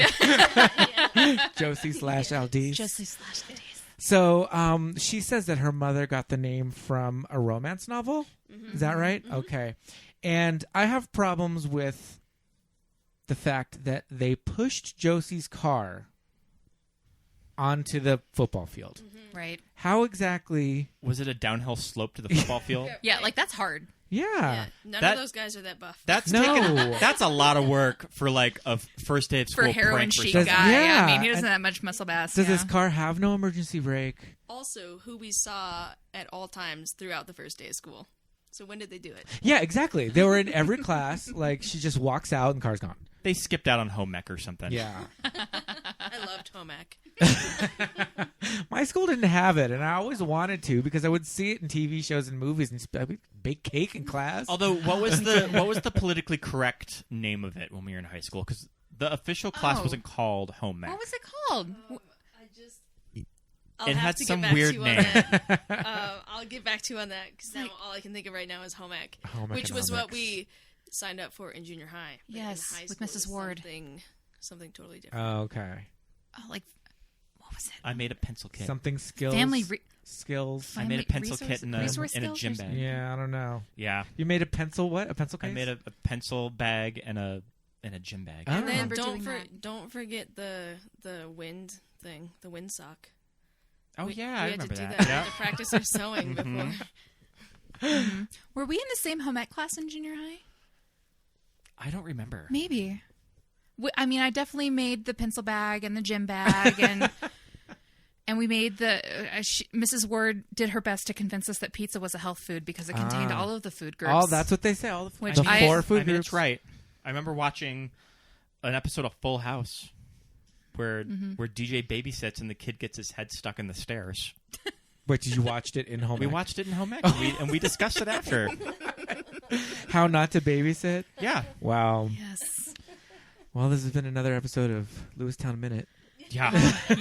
is? Josie slash Aldis. Josie slash Liddy's. So she says that her mother got the name from a romance novel. Is that right? Okay. And I have problems with the fact that they pushed Josie's car onto the football field. Right. How exactly? Was it a downhill slope to the football field? Yeah, like that's hard. Yeah. Yeah, none That- of those guys are that buff. That's No. that's a lot of work for like a first day of For school a heroin prank or chic something. guy. Yeah, I mean, he doesn't and- have much muscle mass. Does yeah. this car have no emergency brake? Also, who we saw at all times throughout the first day of school. So when did they do it? Yeah, exactly. They were in every class. Like she just walks out and car's gone. They skipped out on home ec or something. Yeah. I loved home ec. My school didn't have it, and I always wanted to because I would see it in TV shows and movies and I would bake cake in class. Although, what was the politically correct name of it when we were in high school? Because the official class Oh. wasn't called home ec. What was it called? I'll It have had to some get back weird to you on name. that. I'll get back to you on that because now all I can think of right now is home ec, Home which was what economics. we signed up for in junior high. But Yes, in high with school, Mrs. it's Ward. Something totally different. Oh, okay. Oh, like, what was it? I made a pencil kit. Something skills. Family skills. I made a Family pencil kit in a resource in a skills gym or bag. something? Yeah, I don't know. Yeah, You made a pencil what? A pencil case? I made a pencil bag and a gym bag. Oh. And then remember doing that. don't forget the wind thing, the wind sock. Oh We- yeah, we I had remember to do that. that. We Yeah. had to practice our sewing before. Were we in the same home ec class in junior high? I don't remember. Maybe. I mean, I definitely made the pencil bag and the gym bag, and we made the. Mrs. Ward did her best to convince us that pizza was a health food because it contained all of the food groups. Oh, that's what they say. All the, Which the I- 4 food I mean, groups. it's right. I remember watching an episode of Full House where DJ babysits and the kid gets his head stuck in the stairs. Wait, did you watched it in home? We ec? watched it in home ec, and we discussed it after. How not to babysit? Yeah. Wow. Yes. Well, this has been another episode of Lewistown Minute. Yeah.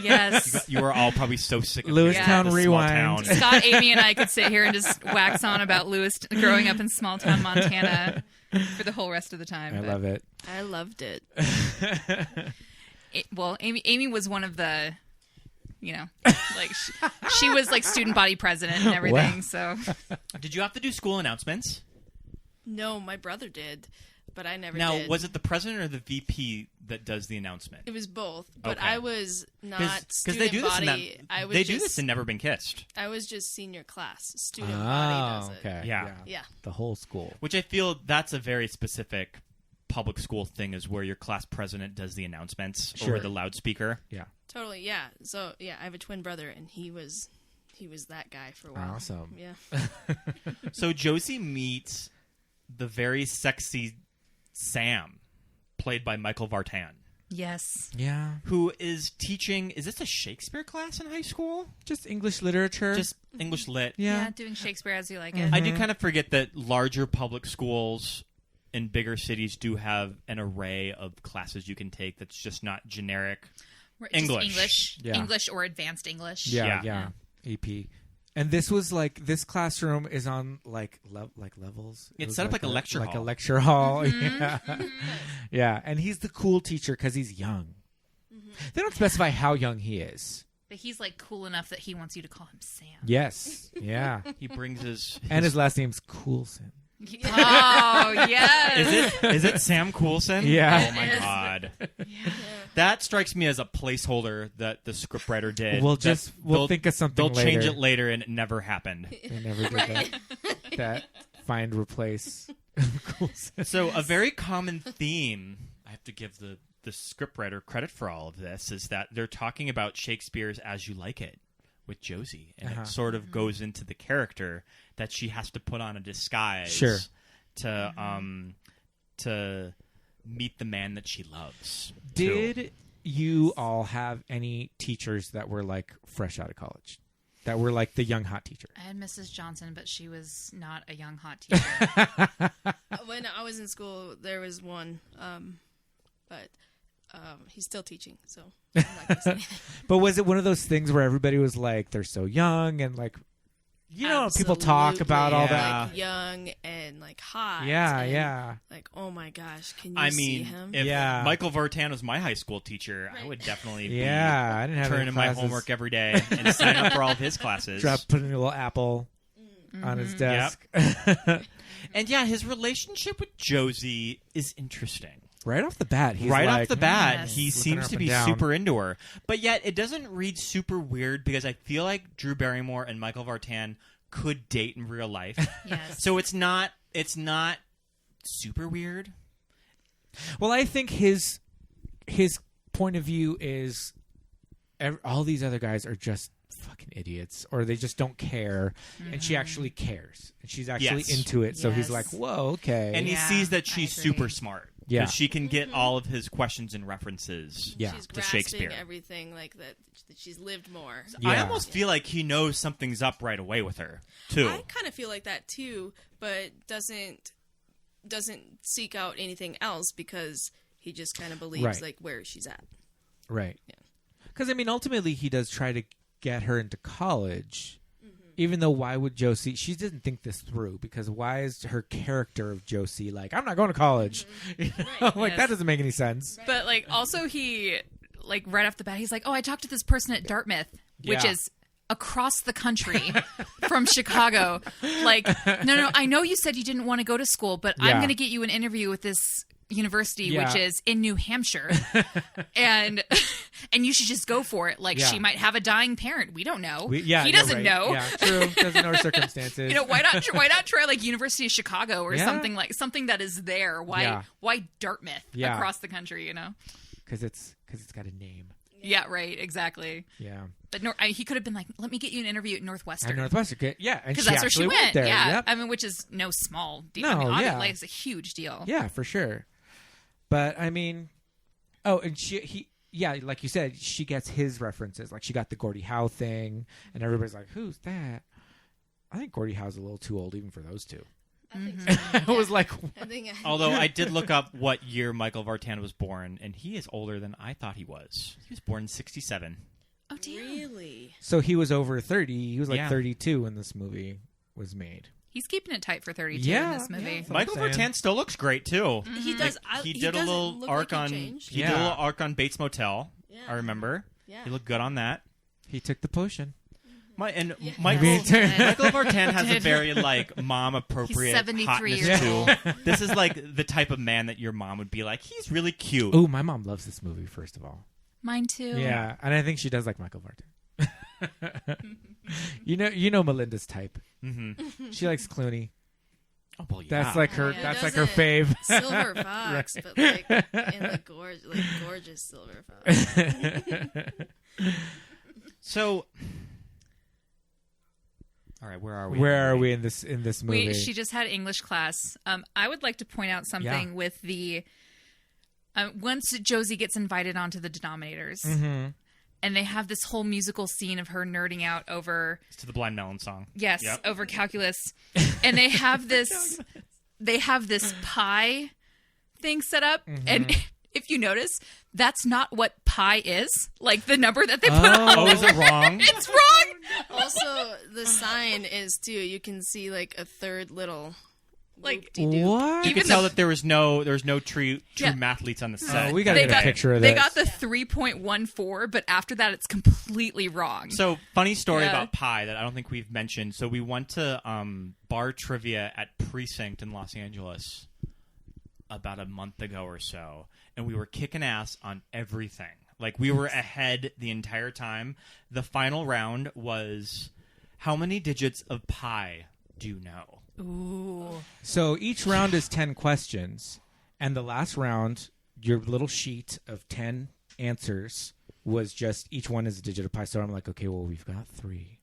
Yes. You were all probably so sick of Lewistown the small Rewind. town. Scott, Amy, and I could sit here and just wax on about growing up in small town Montana for the whole rest of the time. I love it. I loved it. Well, Amy was one of the, like she was like student body president and everything. Wow. So Did you have to do school announcements? No, my brother did, but I never Now, did. was it the president or the VP that does the announcement? It was both, but Okay. I was not Because student they do this body. I was they just, do this in Never Been Kissed, I was just senior class. Student body does it. okay. Yeah. Yeah. The whole school. which I feel that's a very specific public school thing, is where your class president does the announcements Sure. over the loudspeaker. Yeah. Totally, yeah. So, yeah, I have a twin brother, and he was that guy for a while. Awesome. Yeah. So Josie meets the very sexy Sam, played by Michael Vartan, yes, Yeah. who is teaching. Is this a Shakespeare class in high school? Just English literature. Just English lit. yeah. doing Shakespeare as you like it. I do kind of forget that larger public schools in bigger cities do have an array of classes you can take that's just not generic. Right, just English. Yeah. English or advanced English. Yeah. EP. And this was like this classroom is on like levels. It It's was set up like a lecture like hall. a lecture hall. Yeah. Yeah, and he's the cool teacher because he's young. They don't specify how young he is. But he's like cool enough that he wants you to call him Sam. Yes. Yeah. He brings his And his last name's Coulson. Oh yes. Is it Sam Coulson? Yeah. Oh my god. That strikes me as a placeholder that the scriptwriter did. We'll that we'll think of something They'll change later. it later, and it never happened. They never did that find replace Coulson. So a very common theme, I have to give the scriptwriter credit for all of this, is that they're talking about Shakespeare's As You Like It with Josie, and it sort of goes into the character that she has to put on a disguise Sure. to meet the man that she loves. Did you all have any teachers that were like fresh out of college? That were like the young hot teacher? I had Mrs. Johnson, but she was not a young hot teacher. When I was in school, there was one, but he's still teaching, so I'm not going to say anything. But was it one of those things where everybody was like, they're so young and like, people talk about all Absolutely, that? like, young and like hot. Yeah, and, yeah. Like, oh my gosh, can you I see mean, him? if Yeah. Michael Vartan was my high school teacher, I would definitely Yeah, I didn't be have any turning my classes. homework every day and sign up for all of his classes. Putting a little apple on his desk. And yeah, his relationship with Josie is interesting. Right off the bat, he's Right like, off the bat, Yes. he Looking her seems up to and be down. super into her. But yet, it doesn't read super weird because I feel like Drew Barrymore and Michael Vartan could date in real life. Yes. So it's not super weird. Well, I think his point of view is all these other guys are just fucking idiots, or they just don't care, and she actually cares, and she's actually Yes. into it. So he's Yes. like, "Whoa, okay." And he Yeah, sees that I she's agree. super smart. Yeah. 'Cause she can get all of his questions and references. Yeah. She's to grasping Shakespeare. everything like that she's lived more. Yeah. I almost feel like he knows something's up right away with her, too. I kind of feel like that too, but doesn't seek out anything else because he just kind of believes Right. like where she's at. right? Yeah. Because I mean, ultimately, he does try to get her into college. Even though, why would Josie? She didn't think this through, because why is her character of Josie like, I'm not going to college? You know? Like Yes. that doesn't make any sense. But like also he like right off the bat he's like, "Oh, I talked to this person at Dartmouth, which Yeah. is across the country from Chicago." Like, no, I know you said you didn't want to go to school, but Yeah. I'm going to get you an interview with this university, Yeah. which is in New Hampshire, and you should just go for it. Like, Yeah. she might have a dying parent. We don't know. He you're doesn't right. know. Yeah, true. Doesn't know her circumstances. Why not try like University of Chicago or Yeah. something that is there? Why Dartmouth Yeah. across the country? Because it's got a name. Yeah, right. Exactly. Yeah. But he could have been like, "Let me get you an interview at Northwestern." At Northwestern. Yeah, and because she that's where she actually went. there. Yeah, Yep. I mean, which is no small deal. No, I mean, yeah. like, it's a huge deal. Yeah, for sure. But I mean, and like you said, she gets his references. Like, she got the Gordie Howe thing, and everybody's like, "Who's that?" I think Gordie Howe's a little too old even for those two. I think so. I was like, Although I did look up what year Michael Vartan was born, and he is older than I thought he was. He was born in 1967. Oh, damn. Really? so he was over 30. He was like Yeah. 32 when this movie was made. He's keeping it tight for 32 Yeah, in this movie. yeah. Michael I'm saying. Vartan still looks great too. He does. He did a little arc on. He did a little arc on Bates Motel. Yeah. I remember. Yeah. He looked good on that. He took the potion. Michael Maybe- Michael Vartan has a very like mom appropriate He's 73 hotness years too. old. This is like the type of man that your mom would be like. He's really cute. Oh, my mom loves this movie, first of all. Mine too. Yeah, and I think she does like Michael Vartan. you know Melinda's type. Mm-hmm. She likes Clooney. Oh well, yeah. That's like her. Yeah, that's like her doesn't fave. Silver Fox, but like in the gorgeous Silver Fox. So. All right, where are we? Where are we in this movie? She just had English class. I would like to point out something with the once Josie gets invited onto the denominators, and they have this whole musical scene of her nerding out over It's to the Blind Melon song. yes Yep. over calculus, and they have this pie thing set up, and if you notice, that's not what pi is. Like the number that they put on. Oh, is it wrong? It's wrong. Also, the sign is too. You can see like a third little Like, loop-de-doop. What? You Even can tell the- that there was no true Yeah. mathletes on the set. Oh, we gotta get a picture of this. They got the 3.14, but after that, it's completely wrong. So, funny story Yeah. about pie that I don't think we've mentioned. So, we went to bar trivia at Precinct in Los Angeles about a month ago or so, and we were kicking ass on everything. Like, we were ahead the entire time. The final round was, how many digits of pi do you know? Ooh. So each round is 10 questions, and the last round, your little sheet of 10 answers was just each one is a digit of pi. So I'm like, okay, well, we've got 3.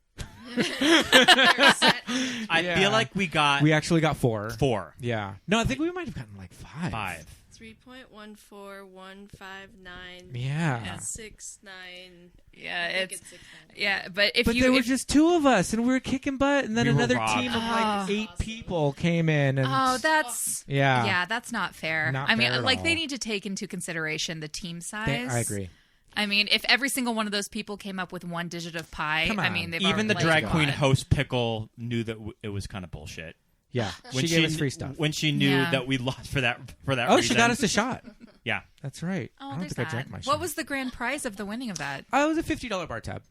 I Yeah. feel like we got We actually got 4. 4. Yeah. No, I think we might have gotten like 5. 5. 3.14159. Yeah. 69. Yeah, I think it's 69. yeah, but if But you there were if- just 2 of us, and we were kicking butt, and then We were another robbed. team of like 8 people came in. And that's yeah. that's not fair. Not I mean, fair at like all. they need to take into consideration the team size. I agree. I mean, if every single one of those people came up with 1 digit of pi, Come I on. mean, they've Even the already, drag like, queen won. host Pickle knew that it was kind of bullshit. Yeah. When she gave us free stuff. When she knew Yeah. that we lost for that Oh, reason. she got us a shot. Yeah. That's right. Oh, I don't there's think I that. drank my shot. What was the grand prize of the winning of that? Oh, it was a $50 bar tab.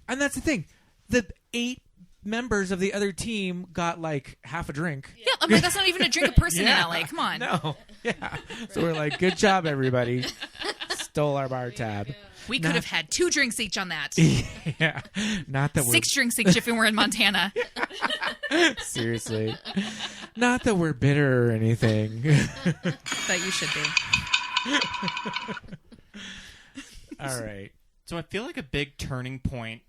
And that's the thing. The 8 members of the other team got like half a drink. Yeah, I'm like, that's not even a drink a person Yeah. in LA. Come on. No. Yeah. So we're like, good job, everybody. Stole our bar tab. We could have had 2 drinks each on that. Yeah. Not that 6 drinks each if we were in Montana. we're seriously. Not that we're bitter or anything. But you should be. All right. So I feel like a big turning point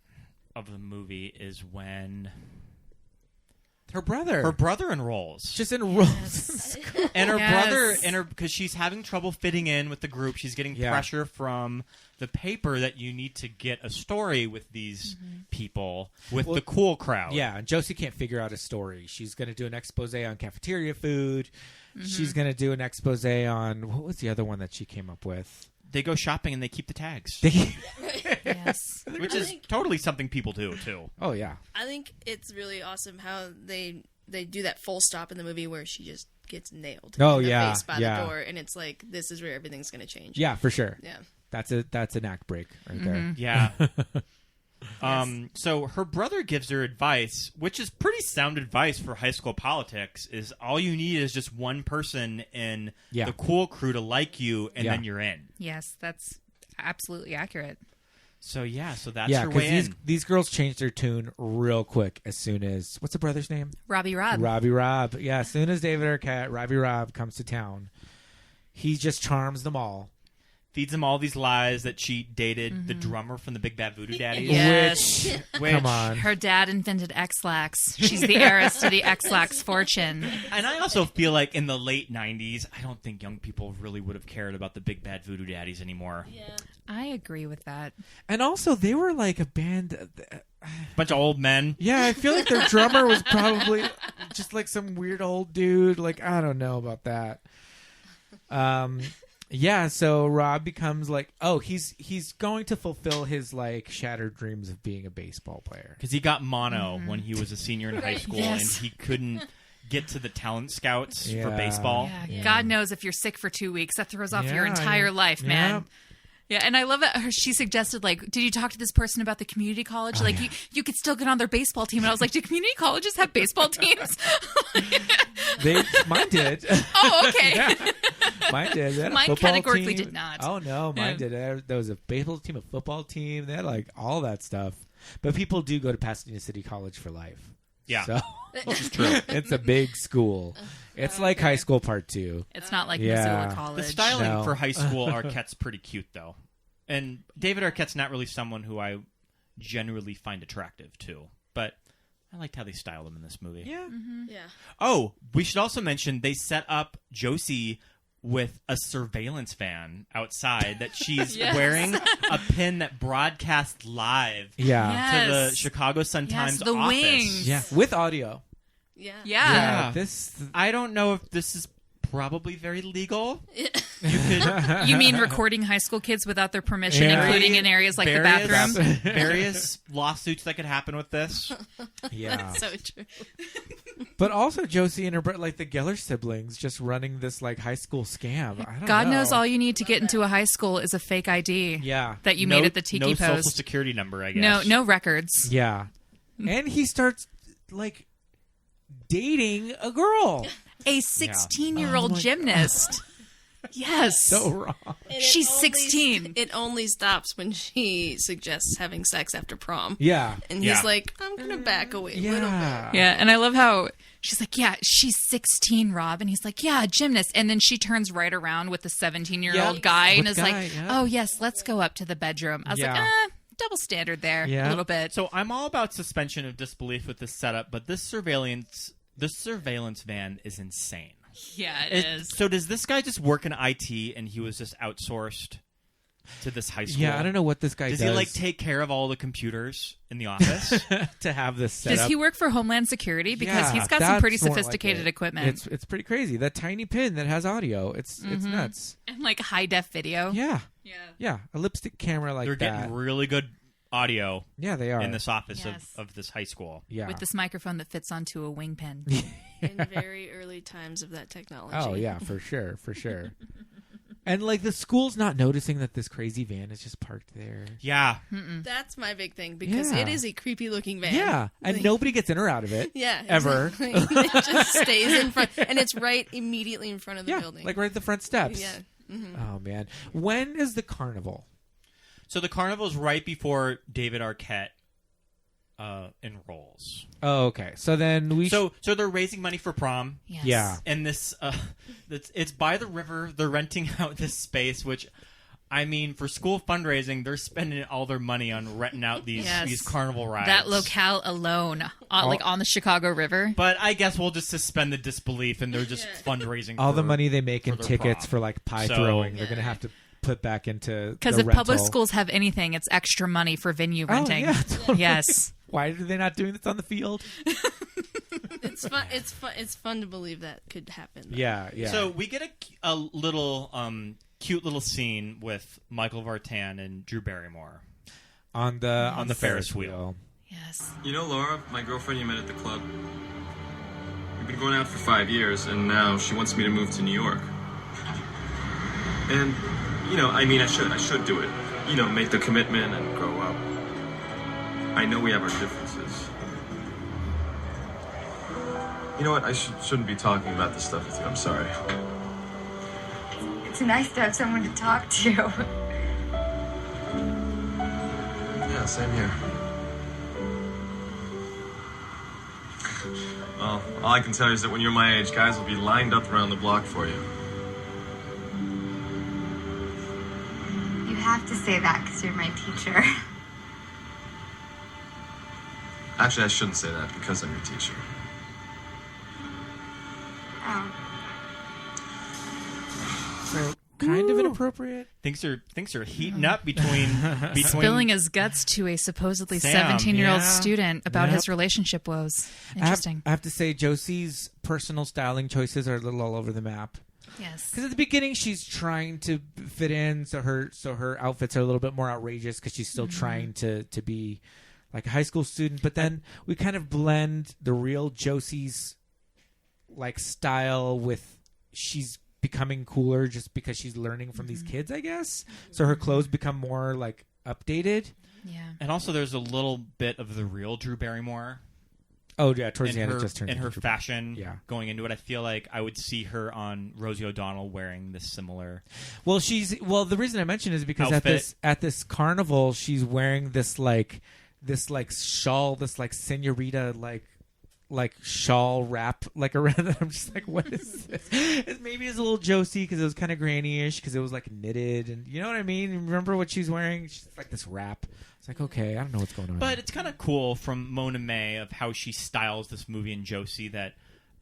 of the movie is when Her brother. her brother enrolls. just enrolls. And her Yes. brother, because she's having trouble fitting in with the group, she's getting Yeah. pressure from the paper that you need to get a story with these people, with the cool crowd. Yeah, and Josie can't figure out a story. She's going to do an expose on cafeteria food. She's going to do an expose on, what was the other one that she came up with? They go shopping and they keep the tags, Yes. which is totally something people do, too. Oh, yeah. I think it's really awesome how they do that full stop in the movie where she just gets nailed. Oh, in the yeah, face by yeah. the door, and it's like this is where everything's going to change. Yeah, for sure. Yeah. That's an act break right there. Yeah. So her brother gives her advice, which is pretty sound advice for high school politics, is all you need is just one person in the cool crew to like you, and then you're in. Yes, that's absolutely accurate. So, so that's her way in. These girls changed their tune real quick as soon as... What's the brother's name? Robbie Robb. Robbie Robb. Yeah, as soon as David Arquette, Robbie Robb comes to town, he just charms them all. Feeds them all these lies that she dated the drummer from the Big Bad Voodoo Daddies. Yes. Which come on. Her dad invented X-Lax. She's the heiress to the X-Lax fortune. And I also feel like in the late 90s, I don't think young people really would have cared about the Big Bad Voodoo Daddies anymore. Yeah. I agree with that. And also, they were like a band... Bunch of old men. Yeah, I feel like their drummer was probably just like some weird old dude. Like, I don't know about that. Yeah, so Rob becomes like, he's going to fulfill his like shattered dreams of being a baseball player. Because he got mono when he was a senior in high school, Yes. and he couldn't get to the talent scouts for baseball. Yeah. God knows if you're sick for 2 weeks, that throws off your entire life, man. Yeah, and I love it. She suggested, like, did you talk to this person about the community college? You could still get on their baseball team. And I was like, do community colleges have baseball teams? Mine did. Oh, okay. Yeah. Mine did. They had a Mine football categorically team. did not. Oh, no, mine did. There was a baseball team, a football team. They had, like, all that stuff. But people do go to Pasadena City College for life. Yeah. So, Which is true. it's a big school. It's like high school part 2. It's not like Yeah. Missoula The College. styling for high school Arquette's pretty cute, though. And David Arquette's not really someone who I generally find attractive, too. But I liked how they styled him in this movie. Yeah. Yeah. Oh, we should also mention they set up Josie with a surveillance van outside that she's Yes. wearing a pin that broadcasts live Yeah. to the Yes. Chicago Sun-Times the office. wings. Yeah. With audio. Yeah. Yeah. I don't know if this is probably very legal. You mean recording high school kids without their permission, Yeah. including in areas like the bathroom? Various lawsuits that could happen with this. Yeah. So true. But also Josie and her like the Geller siblings just running this like high school scam. I don't God know. knows all you need to get into a high school is a fake ID. Yeah. That you made at the Tiki no Post. social security number, I guess. No records. Yeah. And he starts like dating a girl. A 16-year-old Oh my gymnast. Yes. So wrong. And She's 16. It only stops when she suggests having sex after prom. Yeah. And Yeah. he's like, I'm going to back away a little bit. Yeah. Yeah, and I love how she's like, yeah, she's 16, Rob. And he's like, yeah, a gymnast. And then she turns right around with the 17-year-old Yeah, guy and with is guy, like, yeah. oh, yes, let's go up to the bedroom. I was like, Yeah. double standard there Yeah. a little bit. So I'm all about suspension of disbelief with this setup, but this surveillance van is insane. Yeah, it is. So does this guy just work in IT and he was just outsourced to this high school? Yeah, I don't know what this guy Does does. he like take care of all the computers in the office? to have this set Does up. he work for Homeland Security? Because Yeah, he's got some pretty that's more like sophisticated it. equipment. It's pretty crazy. That tiny pin that has audio. It's nuts. And like high def video. Yeah. Yeah. Yeah. A lipstick camera like They're that. getting really good audio Yeah, they are. in this office Yes. of this high school. Yeah. With this microphone that fits onto a wing pen. In very early times of that technology. Oh yeah, for sure, for sure. And like the school's not noticing that this crazy van is just parked there. Yeah. That's my big thing because Yeah. it is a creepy looking van. Yeah, and Like, nobody gets in or out of it. Yeah. ever. exactly. It just stays in front. And it's right immediately in front of the Yeah, building. like right at the front steps. Yeah. Oh man, when is the carnival? So the carnival's right before David Arquette enrolls. Oh, okay. So then we. So they're raising money for prom. Yes. Yeah. And this, it's by the river. They're renting out this space, which, I mean, for school fundraising, they're spending all their money on renting out these Yes. these carnival rides. That locale alone, like on the Chicago River. But I guess we'll just suspend the disbelief, and they're just fundraising all the for- money they make in their tickets prom. for like pie So- throwing, they're gonna have to put back into Because the if public rental. schools have anything, it's extra money for venue renting. yeah, totally. Yes. Why are they not doing this on the field? It's fun. It's fun to believe that could happen. though. Yeah, yeah. So we get a little cute little scene with Michael Vartan and Drew Barrymore. on the Ferris wheel. Yes. You know Laura, my girlfriend you met at the club? We've been going out for 5 years, and now she wants me to move to New York. And, you know, I mean, I should do it. You know, make the commitment and grow up. I know we have our differences. You know what? I shouldn't be talking about this stuff with you. I'm sorry. It's nice to have someone to talk to. Yeah, same here. Well, all I can tell you is that when you're my age, guys will be lined up around the block for you. You have to say that because you're my teacher. Actually, I shouldn't say that because I'm your teacher. Oh. So kind of inappropriate. Things are heating up between Spilling his guts to a supposedly Sam, 17-year-old yeah. student about Yep. his relationship woes. Interesting. I have to say, Josie's personal styling choices are a little all over the map. Yes. Because at the beginning, she's trying to fit in, so her outfits are a little bit more outrageous because she's still trying to be like a high school student. But then we kind of blend the real Josie's like style with she's becoming cooler just because she's learning from these kids, I guess. So her clothes become more like updated. Yeah. And also, there's a little bit of the real Drew Barrymore. Oh yeah, towards the in end her, it just turns in her into- fashion Yeah. going into it. I feel like I would see her on Rosie O'Donnell wearing this similar. Well, the reason I mention is because Outfit. at this carnival, she's wearing this shawl, this like senorita like shawl wrap like around it. I'm just like, what is this? Maybe it's a little Josie because it was kind of granny-ish because it was like knitted, and you know what I mean. Remember what she's wearing? She's like this wrap. It's like, okay, I don't know what's going on. But it's kind of cool from Mona May of how she styles this movie and Josie that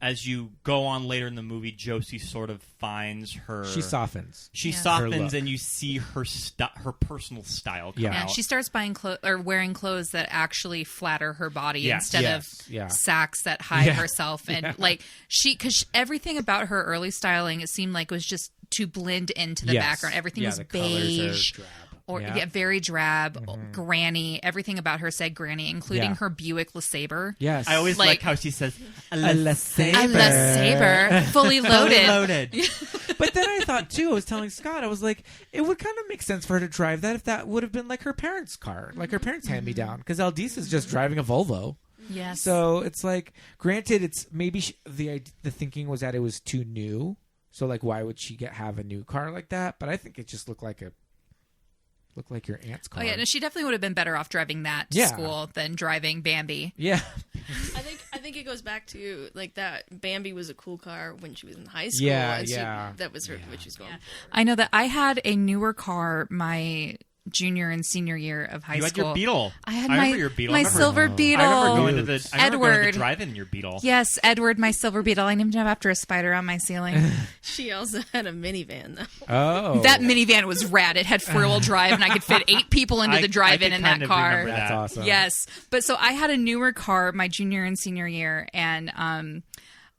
as you go on later in the movie, Josie sort of finds her. She softens. She Yeah. Her softens, look. and you see her personal style come Yeah. Yeah, out. she starts buying or wearing clothes that actually flatter her body Yes. instead Yes. of Yeah. sacks that hide Yeah. herself. And like because everything about her early styling, it seemed like was just to blend into the Yes. background. Everything Yeah, was the colors are beige. drab. Or Yeah. very drab, granny. Everything about her said granny, including Yeah. her Buick LeSabre. Yes, I always like- like how she says, a LeSabre. A LeSabre, fully loaded. loaded. But then I thought too, I was telling Scott, I was like, it would kind of make sense for her to drive that if that would have been like her parents' car, like her parents' hand me down, because Aldis is just driving a Volvo. Yes. So it's like, granted, it's maybe the thinking was that it was too new. So like, why would she have a new car like that? But I think it just looked like your aunt's car. Oh yeah, no, she definitely would have been better off driving that to Yeah. school than driving Bambi. Yeah. I think it goes back to like that Bambi was a cool car when she was in high school. Yeah, and yeah. that was her what she's going for. I know that I had a newer car my junior and senior year of high You had school. your Beetle. I had remember your Beetle. my I remember- silver Beetle. I remember going to the Edward. drive-in in your Beetle. Yes, Edward, my silver Beetle. I named him after a spider on my ceiling. She also had a minivan though. Oh. That minivan was rad. It had four-wheel drive, and I could fit 8 people into the drive-in I in could that kind of car. remember That's that. awesome. Yes, but so I had a newer car my junior and senior year, and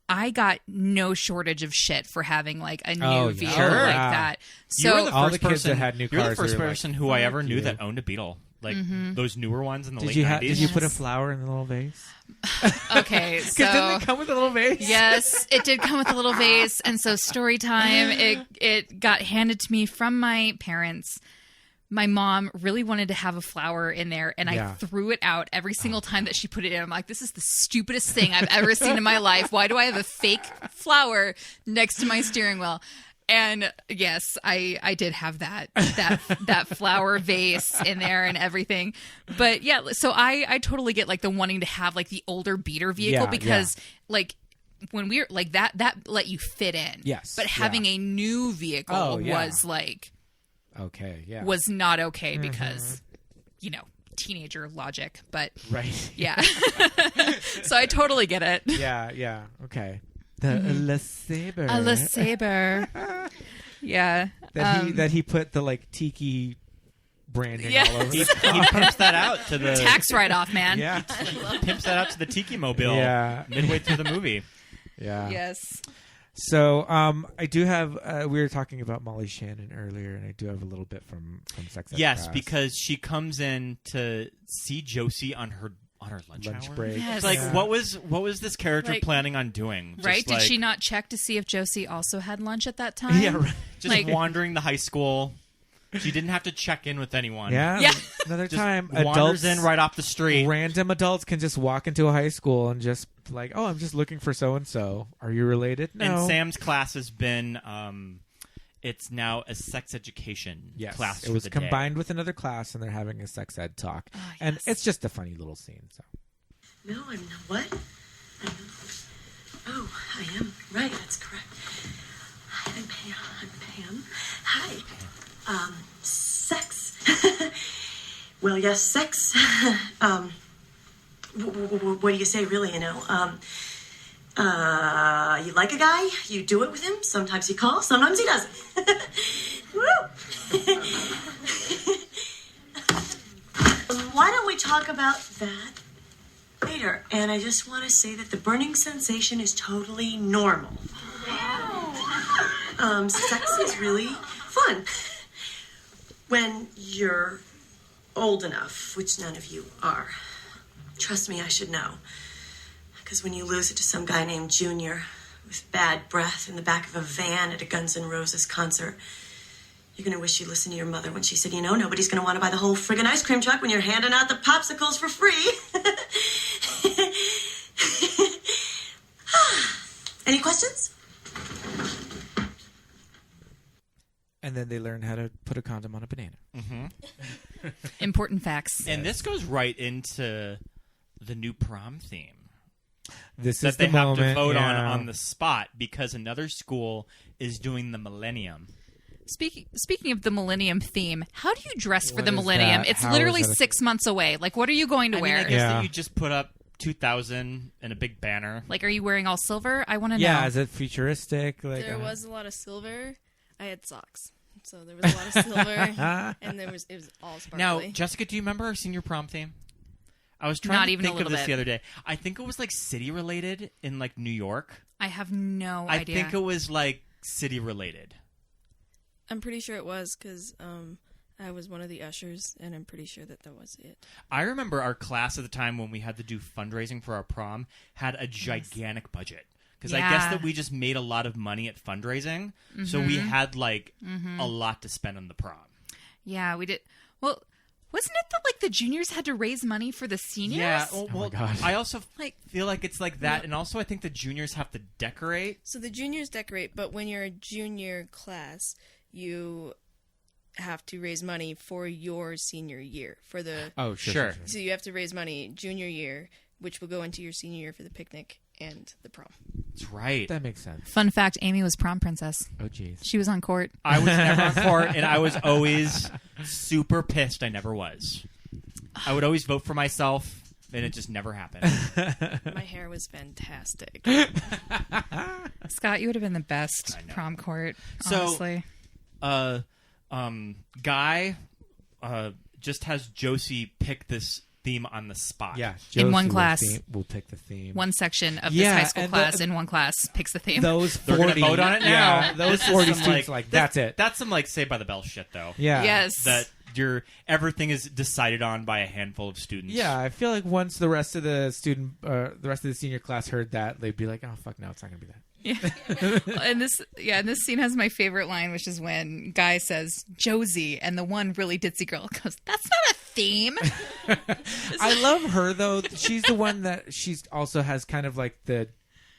I got no shortage of shit for having like a new Oh, yeah. vehicle Sure. like Yeah. that. You were So the all first the kids that person, had new You're the cars first were like, person who I ever knew you. that owned a Beetle. Like Mm-hmm. those newer ones in the Did late you 90s. did you put a Yes. flower in the little vase? okay, Because didn't so they come with a little vase? yes, it did come with a little vase, and so story time. It got handed to me from my parents. My mom really wanted to have a flower in there, and Yeah. I threw it out every single time that she put it in. I'm like, this is the stupidest thing I've ever seen in my life. Why do I have a fake flower next to my steering wheel? And yes, I did have that flower vase in there and everything. But yeah, so I totally get like the wanting to have like the older beater vehicle Yeah, because like when we're like that let you fit in. Yes, But having yeah. a new vehicle Oh, yeah. was like Okay, yeah. was not okay because teenager logic, but right. yeah. So I totally get it. Yeah. Okay. The LeSabre. A LeSabre. Yeah. That he put the like tiki branding Yeah. all over. He pimps that out to the Tax write-off, man. Yeah. pimps that out to the Tiki Mobile. Yeah. Midway through the movie. Yeah. Yes. So I do have. We were talking about Molly Shannon earlier, and I do have a little bit from Sex Ed Yes, Class. because she comes in to see Josie on her lunch lunch hour. break. Yes. It's like Yeah. what was this character Like- planning on doing? Just Right? Did like- she not check to see if Josie also had lunch at that time? Yeah, right. just like- wandering the high school? She didn't have to check in with anyone. Yeah. Another Just time, wanders in right off the street. Random adults can just walk into a high school and just like, oh, I'm just looking for so and so. Are you related? No. And Sam's class has been. It's now a sex education class. It was for the combined day. with another class, and they're having a sex ed talk, Oh, yes. and it's just a funny little scene. So. No, I'm not. What? Oh, I am. Right, that's correct. Hi, I'm Pam. Hi. Sex. Well, yes, sex. What do you say, really, you know? You like a guy, you do it with him. Sometimes he calls, sometimes he doesn't. Woo! Why don't we talk about that later? And I just want to say that the burning sensation is totally normal. Sex is really fun when you're old enough, which none of you are. Trust me, I should know. Because when you lose it to some guy named Junior with bad breath in the back of a van at a Guns N' Roses concert, you're going to wish you listened to your mother when she said, you know, nobody's going to want to buy the whole friggin' ice cream truck when you're handing out the popsicles for free. Any questions? And then they learn how to put a condom on a banana. Mm-hmm. Important facts. And this goes right into the new prom theme. This that is they the have moment, to vote yeah. on the spot because another school is doing the millennium. Speaking of the millennium theme, how do you dress for What the is millennium? that? It's How literally is that 6 months away. Like, what are you going to wear? I guess that you just put up 2000 and a big banner. Like, are you wearing all silver? I want to know. Yeah, is it futuristic? Like, There was a lot of silver. I had socks, so there was a lot of silver, and it was all sparkly. Now, Jessica, do you remember our senior prom theme? I was trying Not to even a think of little this bit. the other day. I think it was like city related in like New York. I have no I idea. think it was like city related. I'm pretty sure it was because I was one of the ushers, and I'm pretty sure that was it. I remember our class at the time when we had to do fundraising for our prom had a gigantic budget. Because I guess Yeah. that we just made a lot of money at fundraising. So we had like a lot to spend on the prom. Yeah, we did. Well, wasn't it that like the juniors had to raise money for the seniors? Yeah. Oh Well, God. I also feel like it's like that. And also I think the juniors have to decorate. So the juniors decorate, but when you're a junior class, you have to raise money for your senior year. For the Sure. So you have to raise money junior year, which will go into your senior year for the picnic and the prom. That's right. That makes sense. Fun fact, Amy was prom princess. Oh, jeez. She was on court. I was never on court, and I was always super pissed I never was. I would always vote for myself, and it just never happened. My hair was fantastic. Scott, you would have been the best I know. prom court, So- honestly. Guy just has Josie pick this theme on the spot. Yeah, In one Josie class. We'll pick the theme. One section of Yeah, this high school and class in one class picks the theme. Those They're 40 gonna vote on it now. Yeah, those This is 40 some, students like that's it. That's some like Saved by the Bell shit, though. Yeah. Yes. That everything is decided on by a handful of students. Yeah, I feel like once the rest of the senior class heard that, they'd be like, "Oh fuck, no, it's not gonna be that." And this scene has my favorite line, which is when Guy says Josie, and the one really ditzy girl goes, "That's not a theme." I love her though. She's the one that she's also has kind of like the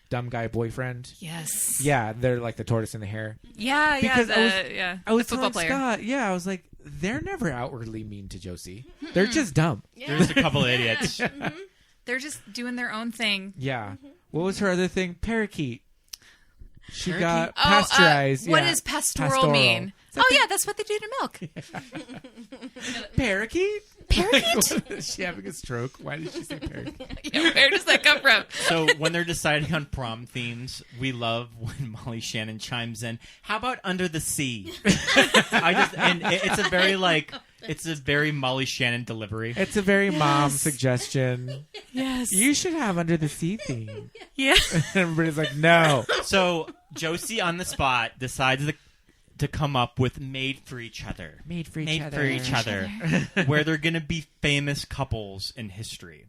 dumb guy boyfriend. Yes. Yeah, they're like the tortoise in the hair. Yeah. Because Yeah. I was the football telling player. Scott, yeah, I was like, they're never outwardly mean to Josie. They're just dumb. There's a couple of idiots. They're just doing their own thing. Yeah. What was her other thing? Parakeet. She Parakeet? got pasteurized. What yeah. does pastoral mean? Is that Oh, yeah, that's what they do to milk. Parakeet? Parakeet? Is she having a stroke? Why did she say parakeet? Yeah, where does that come from? So when they're deciding on prom themes, we love when Molly Shannon chimes in. How about Under the Sea? It's a very Molly Shannon delivery. It's a very mom suggestion. Yes. You should have Under the Sea theme. Yeah. Everybody's like, no. So Josie on the spot decides to come up with Made for Each Other. Made for each other. Where they're going to be famous couples in history.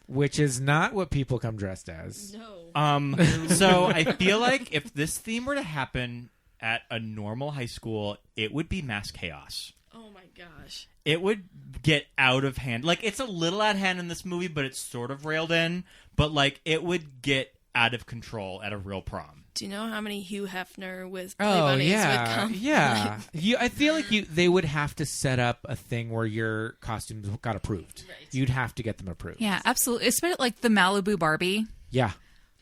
Which is not what people come dressed as. No. So I feel like if this theme were to happen at a normal high school, it would be mass chaos. Oh my gosh. It would get out of hand. Like, it's a little out of hand in this movie, but it's sort of railed in. But, like, it would get out of control at a real prom. Do you know how many Hugh Hefner with Play Oh Bunnies would yeah, come? yeah. I feel like they would have to set up a thing where your costumes got approved. Right. You'd have to get them approved. Yeah, absolutely. Especially like the Malibu Barbie, Yeah.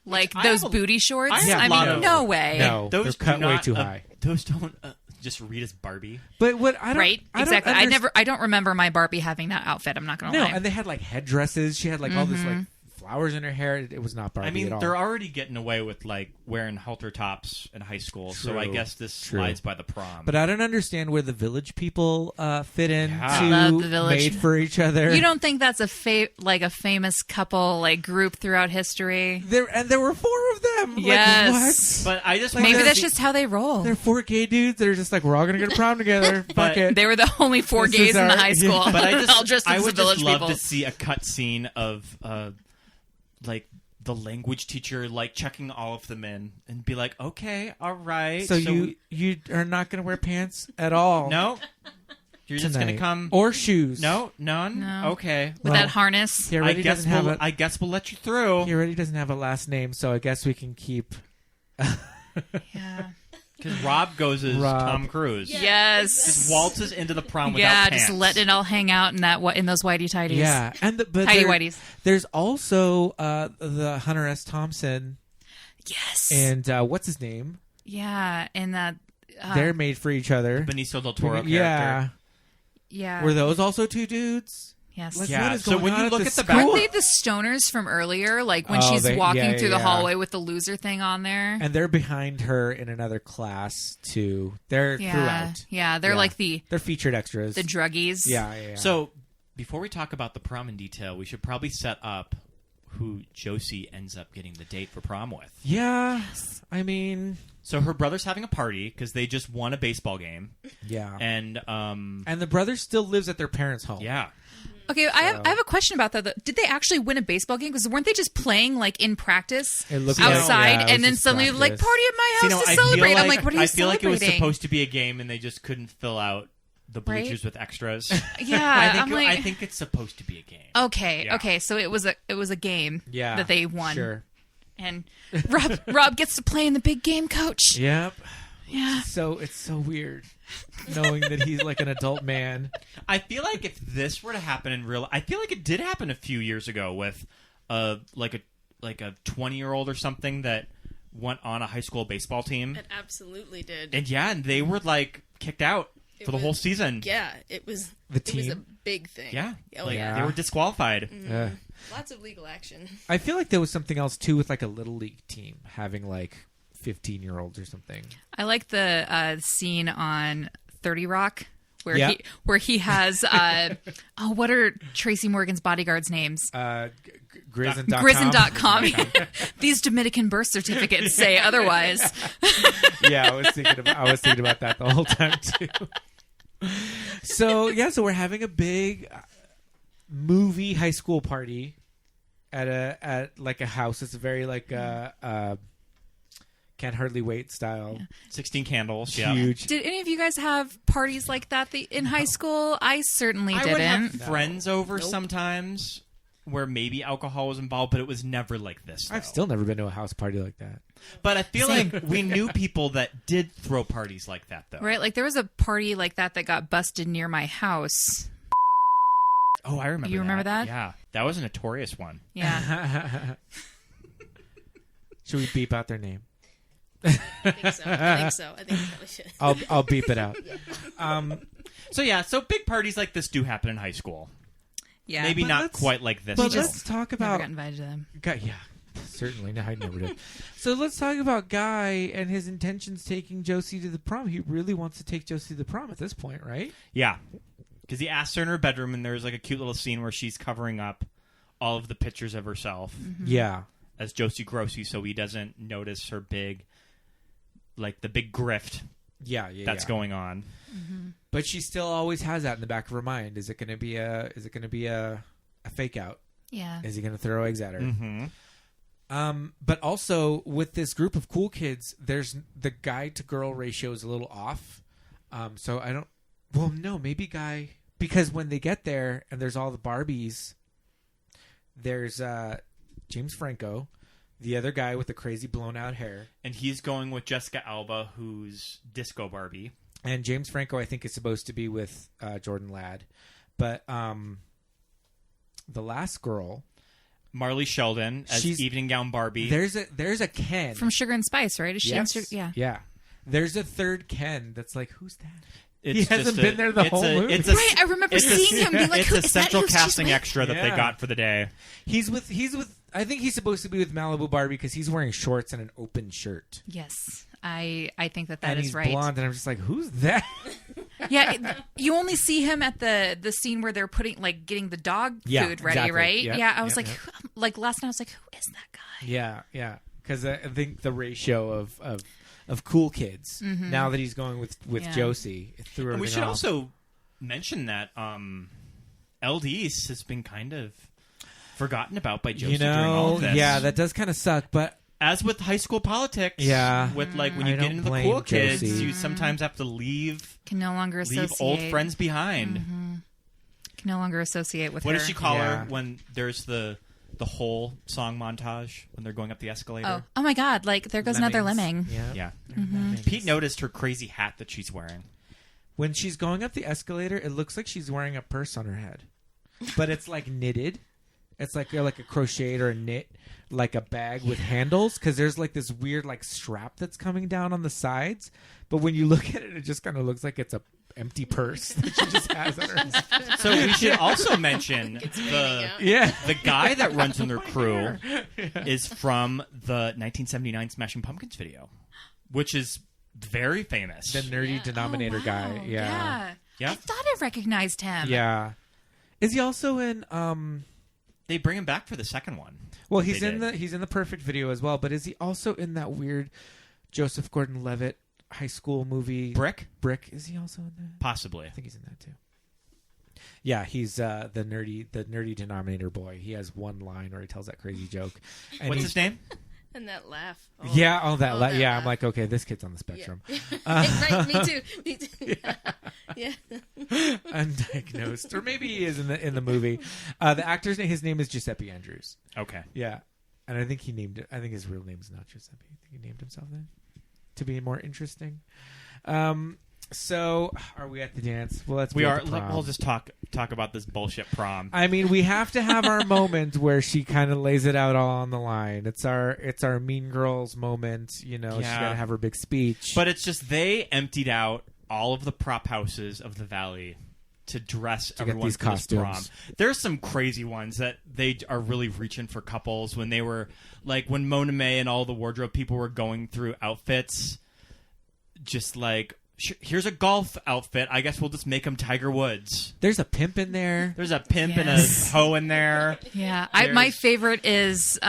like I those have a- booty shorts. I have I a lot mean, of- no way. No, they're cut do way not, too high. Those don't just read as Barbie. But what I don't Right? I don't Exactly. understand- I don't remember my Barbie having that outfit. I'm not gonna No, lie. and they had like headdresses. She had like all this like flowers in her hair. It was not Barbie I mean, at all. they're already getting away with like wearing halter tops in high school, so I True. guess this True. slides by the prom. But I don't understand where the village people fit in Yeah. to Love the Village. Made for Each Other. You don't think that's a famous couple like group throughout history? There were 4 of them. Yes. Like, what? But I just Maybe wanna that's see- just how they roll. They're 4 gay dudes that are just like, we're all gonna go to prom together. Fuck But it. They were the only 4 This gays is in the our- high school. But all dressed I as would the village just love people. to see a cut scene of like the language teacher like checking all of them in and be like, okay, all right. So you are not gonna wear pants at all. no, you're just gonna tonight. come or shoes. No, none. No. Okay, With that harness. He already doesn't have a. I guess we'll let you through He already doesn't have a last name, so I guess we can keep. Yeah. because Rob goes as Rob. Tom Cruise. Yes. Just waltzes into the prom without Yeah, pants. just letting it all hang out in those whitey tighties. Yeah, and but Tidy there- whities. There's also the Hunter S. Thompson Yes. and what's his name? Yeah, and that. They're made for each other. Benicio del Toro character. Yeah. Yeah. Were those also 2 dudes? Yes. Like, Yeah, what is so going when on you at look this at the school? Aren't they the stoners from earlier? Like when Oh, she's they- walking yeah, through the yeah. hallway with the loser thing on there. And they're behind her in another class too. They're Yeah. throughout. Yeah, they're like the They're featured extras. druggies. Yeah. So before we talk about the prom in detail, we should probably set up who Josie ends up getting the date for prom with. yeah, I mean, So her brother's having a party because they just won a baseball game, yeah. and And the brother still lives at their parents' home. yeah, Okay, I have a question about that. Though. Did they actually win a baseball game? Because weren't they just playing like in practice It looked outside, like- yeah, it was and then just suddenly like practice. party at my house to I celebrate? feel I'm like, what are you I feel like it was celebrating? supposed to be a game, and they just couldn't fill out the bleachers with extras. Yeah, I I'm like, think it's supposed to be a game. okay, Yeah. okay, so it was a game Yeah, that they won, Sure. and Rob gets to play in the big game, coach. Yep. Yeah. So it's so weird knowing that he's like an adult man. I feel like if this were to happen in real, I feel like it did happen a few years ago with like a 20-year-old or something that went on a high school baseball team, It absolutely did. and they were like kicked out for the was- whole season. Yeah, it was The It was a team? big thing. Yeah, Oh like, yeah. they were disqualified. Lots of legal action. I feel like there was something else too with like a little league team having like 15-year-olds or something. I like the scene on 30 Rock where Yeah. he has what are Tracy Morgan's bodyguards' names? Grizzin.com. Grizzin.com. These Dominican birth certificates say otherwise. Yeah, I was thinking about that the whole time too. So we're having a big movie high school party at like a house. It's a very like Can't Hardly Wait style. 16 candles. Yeah. Huge. Did any of you guys have parties like that in high school? I certainly I didn't. would have friends over sometimes where maybe alcohol was involved, but it was never like this. I've though. still never been to a house party like that. But I feel like we knew people that did throw parties like that, though. Right? Like there was a party like that got busted near my house. Oh, I remember. You remember that? Yeah, that was a notorious one. Yeah. Should we beep out their name? I think so. I think we probably should. I'll beep it out. So big parties like this do happen in high school. Yeah. Maybe But not let's- quite like this. But though. let's talk Never about got invited to them. Yeah, certainly. No, I never did. So let's talk about Guy and his intentions taking Josie to the prom. He really wants to take Josie to the prom at this point, right? Yeah, because he asked her in her bedroom, and there's like a cute little scene where she's covering up all of the pictures of herself Yeah. as Josie Grossi, so he doesn't notice her big, like the big grift Yeah, that's going on. But she still always has that in the back of her mind. Is it going to be a fake out? Yeah. Is he going to throw eggs at her? Mm-hmm. But also with this group of cool kids, there's the guy to girl ratio is a little off. So I don't. Well, no, maybe guy, because when they get there and there's all the Barbies, there's James Franco, the other guy with the crazy blown out hair, and he's going with Jessica Alba, who's Disco Barbie. And James Franco, I think, is supposed to be with Jordan Ladd, but the last girl, Marley Sheldon as Evening Gown Barbie. There's a Ken from Sugar and Spice, right? Is she yes. Yeah. There's a third Ken that's like, who's that? He hasn't been there the whole movie. Right, I remember seeing him. Being like, it's who, a central casting with? extra that they got for the day. He's with. I think he's supposed to be with Malibu Barbie because he's wearing shorts and an open shirt. Yes, I think that and is he's right. Blonde, and I'm just like, who's that? Yeah, you only see him at the scene where they're getting the dog food ready, exactly. right? Yep. Yeah, I was like last night I was like, who is that guy? Yeah, because I think the ratio of cool kids now that he's going with Josie, it threw everything and we should off. also mention that LDs has been kind of forgotten about by Josie during all of this. Yeah, that does kind of suck, but as with high school politics, with when you get into the cool kids, you sometimes have to leave. Can no longer associate. Leave old friends behind. Can no longer associate with her. What does she call her when there's the whole song montage when they're going up the escalator? Oh my God! There goes another lemming. Yeah. Pete noticed her crazy hat that she's wearing. When she's going up the escalator, it looks like she's wearing a purse on her head, but it's like knitted. It's like a crocheted or a knit, like a bag with handles, because there's this weird strap that's coming down on the sides. But when you look at it, it just kind of looks like it's a empty purse that she just has on her head. So we should also mention the guy that runs in their crew is from the 1979 Smashing Pumpkins video, which is very famous. The nerdy denominator guy. Yeah. I thought I recognized him. Yeah. Is he also in They bring him back for the second one. Well, he's in the Perfect video as well, but is he also in that weird Joseph Gordon-Levitt high school movie Brick? Is he also in that? Possibly. I think he's in that too. Yeah, he's the nerdy denominator boy. He has one line where he tells that crazy joke. And what's his name? And that laugh. Yeah, that laugh. Yeah, I'm like, okay, this kid's on the spectrum. Yeah. Right, me too. Yeah. Undiagnosed, or maybe he is in the movie. The actor's name, his name is Giuseppe Andrews. Okay. Yeah, and I think he named it. I think his real name is not Giuseppe. I think he named himself that to be more interesting. So, are we at the dance? Well, We'll just talk about this bullshit prom. I mean, we have to have our moment where she kind of lays it out all on the line. It's our Mean Girls moment. She's got to have her big speech. But it's just they emptied out all of the prop houses of the Valley to dress everyone these for this costumes. prom. There's some crazy ones that they are really reaching for couples when they were when Mona May and all the wardrobe people were going through outfits, just here's a golf outfit. I guess we'll just make him Tiger Woods. There's a pimp in there. There's a pimp and a hoe in there. Yeah, my favorite is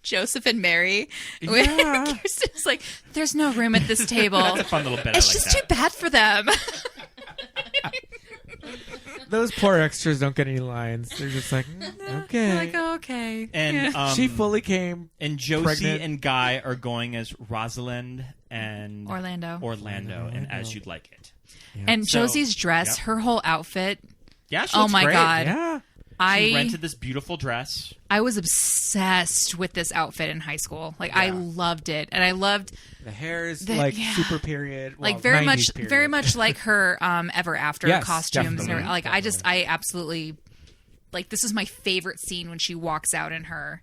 Joseph and Mary. Yeah. Kirsten's like, there's no room at this table. That's a fun little bit. It's just too bad for them. Those poor extras don't get any lines. They're just like, okay. Like, okay. And she fully came. And Josie pregnant. and Guy are going as Rosalind and Orlando, and As You'd Like It. Yeah. And Josie's dress, her whole outfit. Yeah, she oh looks my great. God. Yeah. She rented this beautiful dress. I was obsessed with this outfit in high school. I loved it, and I loved the hair is super period, very 90s period. very much like her Ever After costumes. Definitely. And I absolutely this is my favorite scene when she walks out in her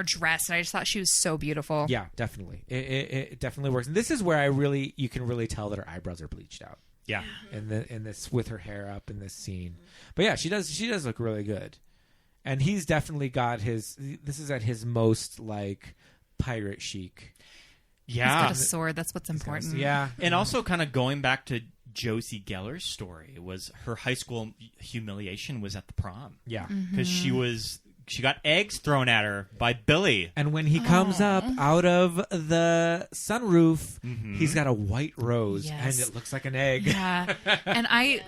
dress, and I just thought she was so beautiful. Yeah, definitely. It definitely works. And this is where you can really tell that her eyebrows are bleached out. Yeah. In this with her hair up in this scene. But yeah, she does look really good. And he's definitely got this is at his most pirate chic. Yeah. He's got a sword, that's what's important. Yeah. And also kind of going back to Josie Geller's story was her high school humiliation was at the prom. Yeah. Because she was she got eggs thrown at her by Billy. And when he comes up out of the sunroof, he's got a white rose, and it looks like an egg. Yeah, and I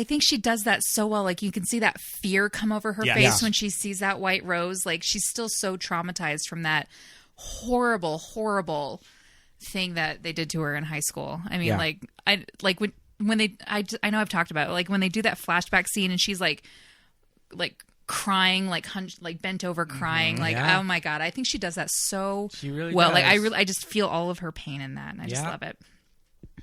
think she does that so well. Like, you can see that fear come over her face when she sees that white rose. Like, she's still so traumatized from that horrible, horrible thing that they did to her in high school. I mean, when they I know I've talked about it, like when they do that flashback scene and she's like crying, like hunched, like bent over crying, oh my god, I think she does that so well. Does. Like I just feel all of her pain in that, and I just love it.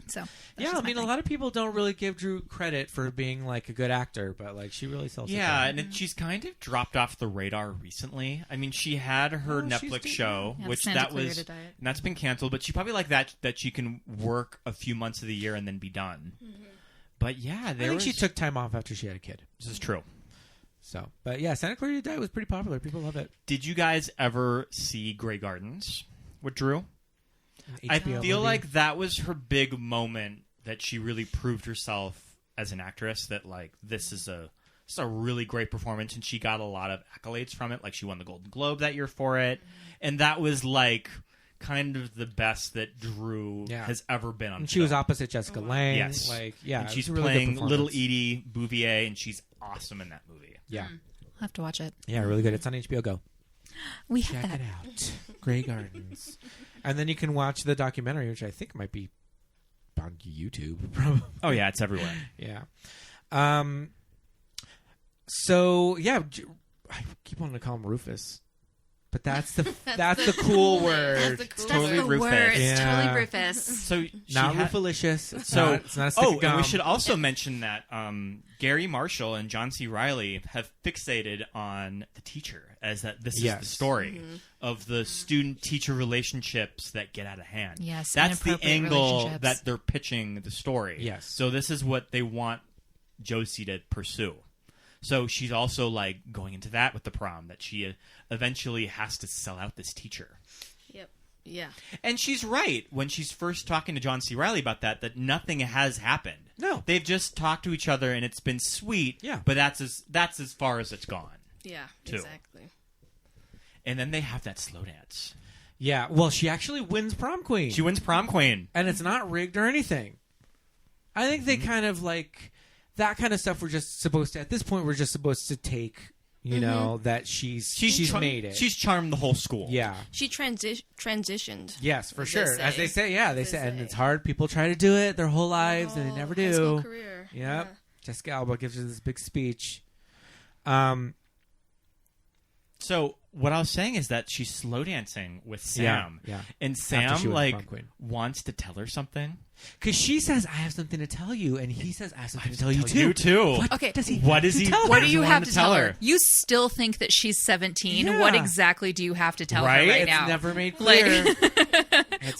So I mean, a lot of people don't really give Drew credit for being like a good actor, but like she really sells it. Yeah, and she's kind of dropped off the radar recently. I mean, she had her Netflix show, which that's been canceled, but she probably like that she can work a few months of the year and then be done. But yeah, I think she took time off after she had a kid. This is true. So, but yeah, Santa Clarita Diet was pretty popular. People love it. Did you guys ever see Grey Gardens with Drew? I feel like that was her big moment that she really proved herself as an actress, that like this is a really great performance, and she got a lot of accolades from it. Like, she won the Golden Globe that year for it, and that was like kind of the best that Drew has ever been on. And she was opposite Jessica Lange. Yes, like and she's really playing Little Edie Bouvier, and she's awesome in that movie. Yeah, I'll have to watch it. Yeah, really good. It's on HBO Go. We check have that. it out. Grey Gardens. And then you can watch the documentary, which I think might be on YouTube. Probably. Oh yeah, it's everywhere. Yeah. So yeah, I keep wanting to call him Rufus, but that's the cool word. That's totally Rufus. It's totally Rufus. So not Rufalicious. It's not a stick of gum. And we should also mention that Gary Marshall and John C. Reilly have fixated on the teacher as that this is the story of the student-teacher relationships that get out of hand. Yes, that's the angle that they're pitching the story. Yes. So this is what they want Josie to pursue. So she's also like going into that with the prom, that she eventually has to sell out this teacher. Yep. Yeah. And she's right when she's first talking to John C. Reilly about that nothing has happened. No. They've just talked to each other and it's been sweet. Yeah. But that's as far as it's gone. Yeah, too. Exactly. And then they have that slow dance. Yeah. Well, she actually wins prom queen. She wins prom queen. And it's not rigged or anything. I think they kind of like that kind of stuff. We're just supposed to, at this point, we're just supposed to take, you know, that she's made it. She's charmed the whole school. Yeah. She transitioned. Yes, for sure. As they say, they say. And it's hard. People try to do it their whole lives, and they never do. High school career. Yep. Yeah. Jessica Alba gives her this big speech. So what I was saying is that she's slow dancing with Sam. Yeah. And Sam wants to tell her something. Because she says, I have something to tell you. And he says, I have something to tell you too. You too. Okay. What do you have to tell her? You still think that she's 17. Yeah. What exactly do you have to tell her right now? It's never made clear.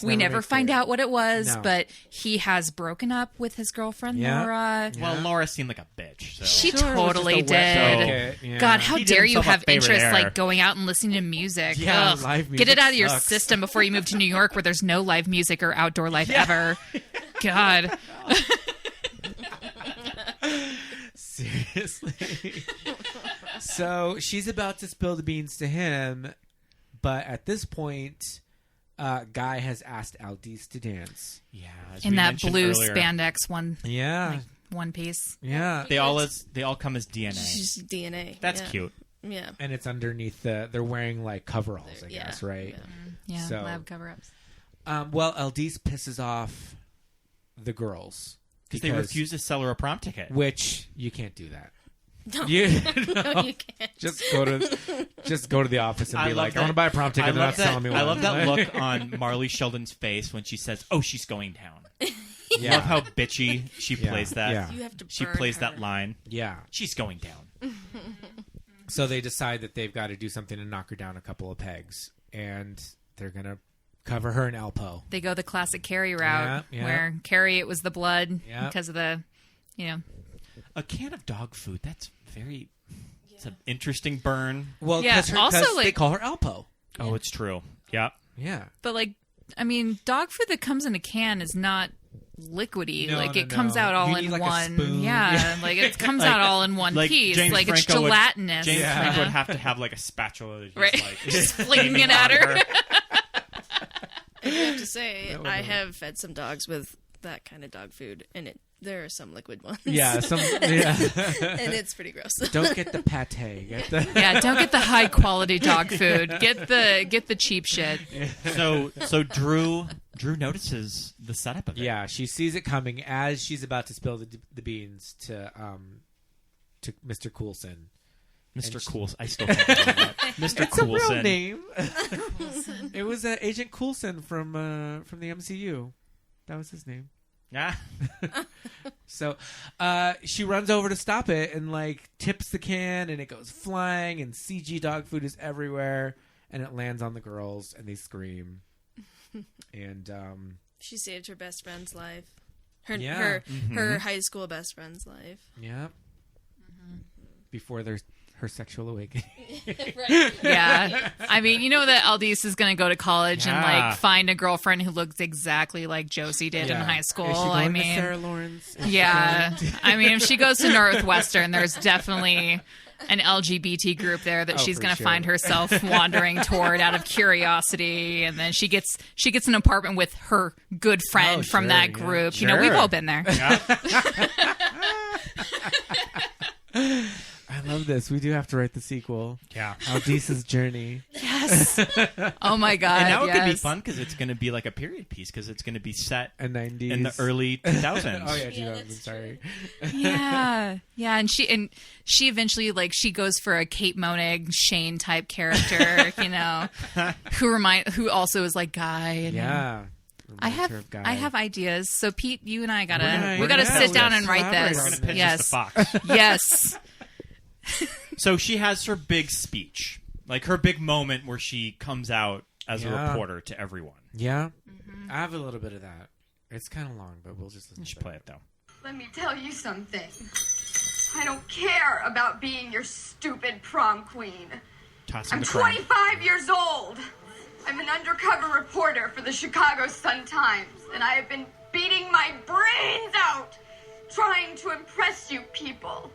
We never find out what it was, but he has broken up with his girlfriend, Laura. Yeah. Well, Laura seemed like a bitch. So. She totally did. God, how dare you have interest like going out and listening to music. Yeah, live music Get it out of your sucks. system before you move to New York where there's no live music or outdoor life ever. God. Seriously. So she's about to spill the beans to him, but at this point, Guy has asked Aldis to dance. Yeah, in that blue spandex one. Yeah, like one piece. Yeah, they all come as DNA. It's just DNA. That's cute. Yeah, and it's underneath they're wearing like coveralls, I guess, right? Yeah, so, lab cover-ups. Well, Aldis pisses off the girls because they refuse to sell her a prom ticket, which you can't do that. No, no, you can't. Just go to the office and be like, I want to buy a prom ticket. They're not selling me one. I love that look on Marley Sheldon's face when she says, "Oh, she's going down." Yeah. Love how bitchy she plays that. Yeah. You have to she plays that line. Yeah, she's going down. So they decide that they've got to do something to knock her down a couple of pegs, and they're gonna cover her in Alpo. They go the classic Carrie route, where Carrie, it was the blood because of the, a can of dog food. That's very. It's an interesting burn. Well, because they call her Alpo. Oh, it's true. Yeah. Yeah. But dog food that comes in a can is not liquidy. No, like no, it comes no. out all You in need, like, a one. spoon. Yeah, like it comes out all in one piece. James like it's Franco gelatinous. James you Franco know? would have to have like a spatula. That he's, Right. like, Just flinging aiming it at on her. I do have to say, I have fed some dogs with that kind of dog food, and there are some liquid ones. Yeah, and it's pretty gross. Don't get the pate. Get the Yeah, don't get the high quality dog food. Get the cheap shit. So Drew notices the setup of it. Yeah, she sees it coming as she's about to spill the beans to Mr. Coulson. Mr. Coulson. I still can't remember that. Mr. It's Coulson. a real name. It was Agent Coulson from the MCU. That was his name. Yeah. So she runs over to stop it and like tips the can, and it goes flying, and CG dog food is everywhere, and it lands on the girls, and they scream. And She saved her best friend's life. Her Yeah. her high school best friend's life. yeah, before her sexual awakening. Yeah. I mean, you know that Aldis is going to go to college and Yeah. like find a girlfriend who looks exactly like Josie did in high school. Is she going I to mean, Sarah Lawrence? Is she yeah. going to- I mean, if she goes to Northwestern, there's definitely an LGBT group there that she's for going to sure. find herself wandering toward out of curiosity, and then she gets an apartment with her good friend Oh, from sure, that yeah. group. You know, we've Sure. all been there. I love this. We do have to write the sequel. Yeah. Aldisa's journey. Yes. Oh my god. And now it could be yes. fun because it's going to be like a period piece because it's going to be set A 90s. in the early 2000s. Oh yeah, 2000. Sorry. Yeah, yeah, and she eventually like she goes for a Kate Monig Shane type character, you know, who also is like Guy. And Yeah. I Reminds her have of Guy. I have ideas. So Pete, you and I We're gotta gonna sit down and write collaborate this. We're going to pitch Yes, this to Fox. yes, So she has her big speech, like her big moment where she comes out as a Yeah. reporter to everyone. Yeah. I have a little bit of that. It's kind of long, but we'll just listen You should to play it though. Let me tell you something. I don't care about being your stupid prom queen. Tossing I'm the crown. 25 years old. I'm an undercover reporter for the Chicago Sun-Times, and I have been beating my brains out trying to impress you people.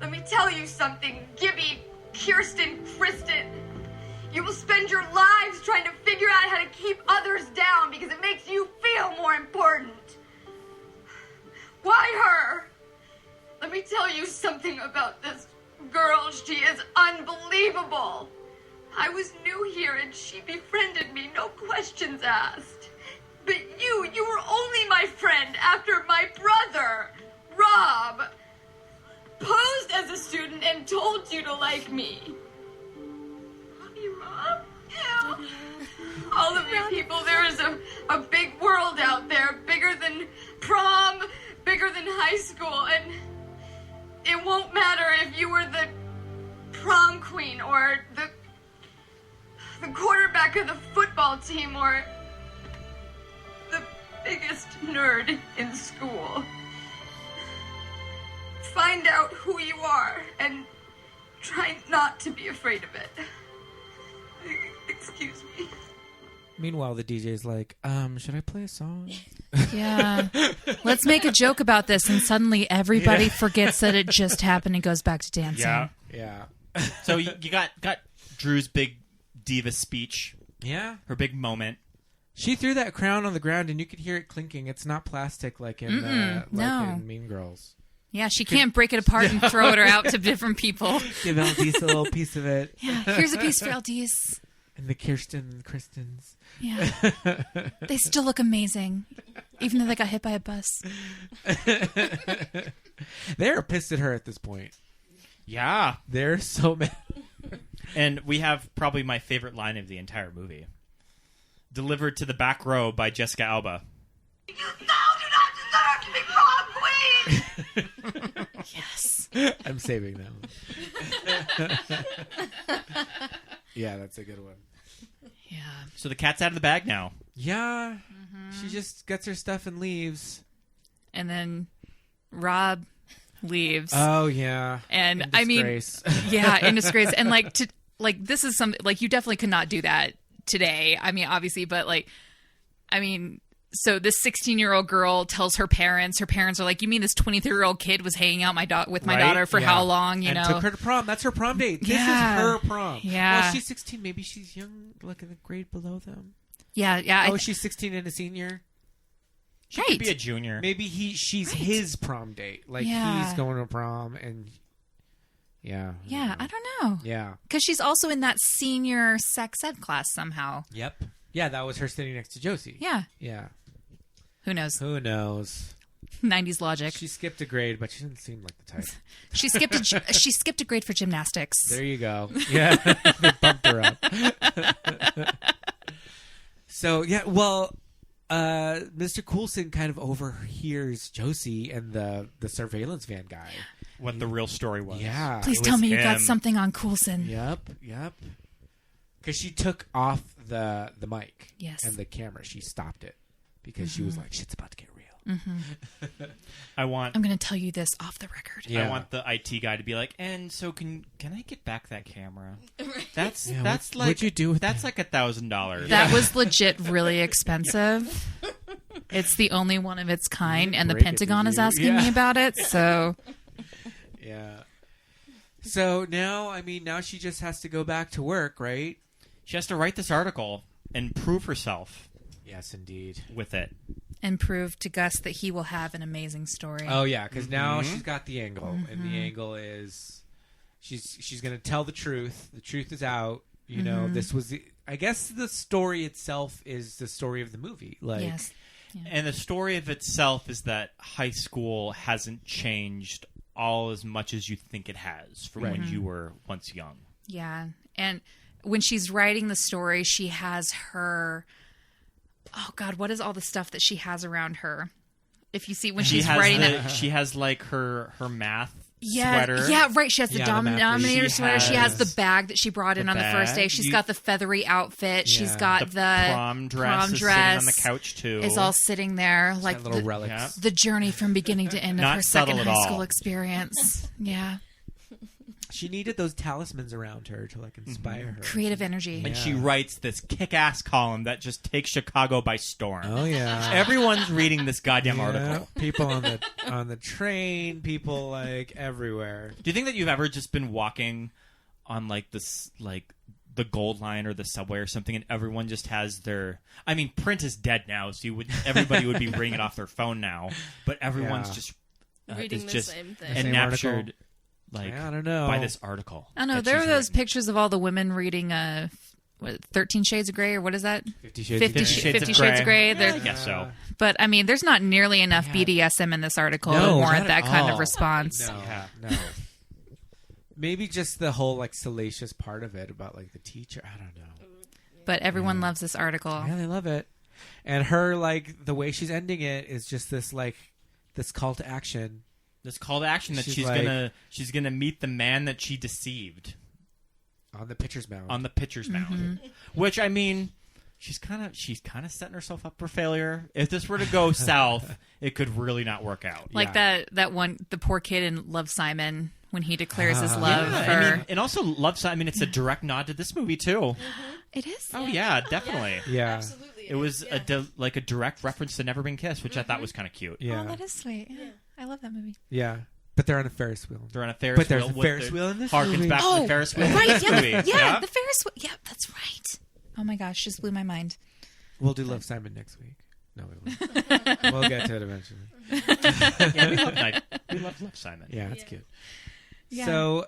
Let me tell you something, Gibby, Kirsten, Kristen. You will spend your lives trying to figure out how to keep others down because it makes you feel more important. Why her? Let me tell you something about this girl. She is unbelievable. I was new here and she befriended me, no questions asked. But you were only my friend after my brother, Rob, posed as a student and told you to like me. Love you, Rob? Ew. All of you people, there is a big world out there, bigger than prom, bigger than high school, and it won't matter if you were the prom queen or the quarterback of the football team or the biggest nerd in school. Find out who you are and try not to be afraid of it. Excuse me. Meanwhile, the DJ's like, should I play a song? yeah. Let's make a joke about this, and suddenly everybody forgets that it just happened and goes back to dancing. Yeah. Yeah. So you got Drew's big diva speech, Yeah. her big moment. She threw that crown on the ground, and you could hear it clinking. It's not plastic like in no. in Mean Girls. Yeah, she can't break it apart and throw it out to different people. Give Aldis a little piece of it. Yeah, here's a piece for Aldis. And the Kirsten and Kristens. Yeah. They still look amazing, even though they got hit by a bus. They're pissed at her at this point. Yeah. They're so mad. And we have probably my favorite line of the entire movie. Delivered to the back row by Jessica Alba. You now do not deserve to be prom queen! Yes. I'm saving that one. Yeah, that's a good one. Yeah. So the cat's out of the bag now. Yeah. She just gets her stuff and leaves. And then Rob leaves. Oh, yeah. And In I mean, disgrace. yeah, in disgrace. And this is something like you definitely could not do that today. I mean, obviously, but I mean, So this 16-year-old girl tells her parents are like, you mean this 23-year-old kid was hanging out with my daughter for how long, you and know? took her to prom. That's her prom date. This is her prom. Yeah. Well, she's 16. Maybe she's young, like in the grade below them. Yeah. Oh, she's 16 and a senior? She could be a junior. Maybe she's his prom date. Like, he's going to prom and... Yeah. Yeah, I don't know. Yeah. Because she's also in that senior sex ed class somehow. Yep. Yeah, that was her sitting next to Josie. Yeah. Yeah. Who knows? 90s logic. She skipped a grade, but she didn't seem like the type. She skipped a grade for gymnastics. There you go. Yeah. They bumped her up. So, yeah, well, Mr. Coulson kind of overhears Josie and the surveillance van guy. What the real story was. Yeah. Please tell me you got something on Coulson. Yep. Because she took off the mic. Yes. And the camera. She stopped it because she was like, shit's about to get real. I'm going to tell you this off the record. Yeah. I want the IT guy to be like, and so can I get back that camera? That's like, what'd you do with that's like $1,000. That was legit really expensive. It's the only one of its kind, and the break it, Pentagon did is you? asking me about it, so... Yeah. So now she just has to go back to work, right? She has to write this article and prove herself. Yes, indeed. With it. And prove to Gus that he will have an amazing story. Oh, yeah, because now she's got the angle, and the angle is she's going to tell the truth. The truth is out. You know, this was I guess the story itself is the story of the movie. Like, yes. Yeah. And the story of itself is that high school hasn't changed all as much as you think it has from when you were once young. Yeah. And when she's writing the story, she has her... Oh, God, what is all the stuff that she has around her? If you see when she's writing it... She has, like, her math Yeah, sweater. yeah, right. She has the denominator sweater. She has the bag that she brought in on the first day. She's got the feathery outfit. Yeah. She's got the prom dress. Is sitting on the couch too. Is all sitting there like little relics. The journey from beginning to end of her second high school experience. Yeah. She needed those talismans around her to like inspire her. Creative energy. And she writes this kick-ass column that just takes Chicago by storm. Oh yeah. Everyone's reading this goddamn article. People on the train, people like everywhere. Do you think that you've ever just been walking on like this like the Gold Line or the subway or something, and everyone just has their... I mean, print is dead now, so everybody would be reading it off their phone now, but everyone's just reading the same thing. Enraptured. Like, I don't know. By this article. I don't know. There are those pictures of all the women reading 13 Shades of Grey, or what is that? 50 Shades of Grey. Yeah, I guess so. But, I mean, there's not nearly enough BDSM in this article to warrant that kind of response. No. Maybe just the whole, like, salacious part of it about, like, the teacher. I don't know. But everyone loves this article. Yeah, they love it. And her, like, the way she's ending it is just this, like, this call to action. This call to action that she's gonna meet the man that she deceived on the pitcher's mound. Which, I mean, she's kind of setting herself up for failure. If this were to go south, it could really not work out. Like that one, the poor kid in Love, Simon, when he declares his love for... I mean, and also Love, Simon. I mean, it's a direct nod to this movie too. It is. Oh yeah, definitely. Yeah, absolutely. It was a direct reference to Never Been Kissed, which I thought was kind of cute. Yeah. Oh, that is sweet. Yeah. I love that movie. Yeah. But they're on a Ferris wheel. But there's a Ferris wheel in this harkens movie. back to the Ferris wheel in right, this movie. Yeah, the Ferris wheel. Yeah, that's right. Oh my gosh, just blew my mind. We'll do Love, Simon next week. No, we won't. We'll get to it eventually. Yeah, we love Love, Simon. Yeah, it's cute. Yeah. So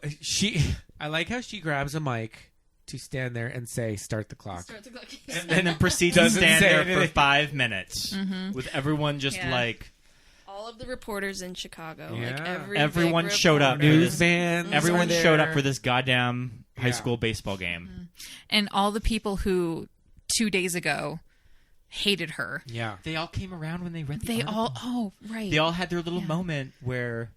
I like how she grabs a mic to stand there and say, "Start the clock," and then proceeds to stand there for 5 minutes with everyone just like. All of the reporters in Chicago. Yeah. Like everyone showed up. News vans. Everyone showed up for this goddamn high school baseball game. And all the people who 2 days ago hated her. Yeah. They all came around when they read the article. Oh, right. They all had their little moment where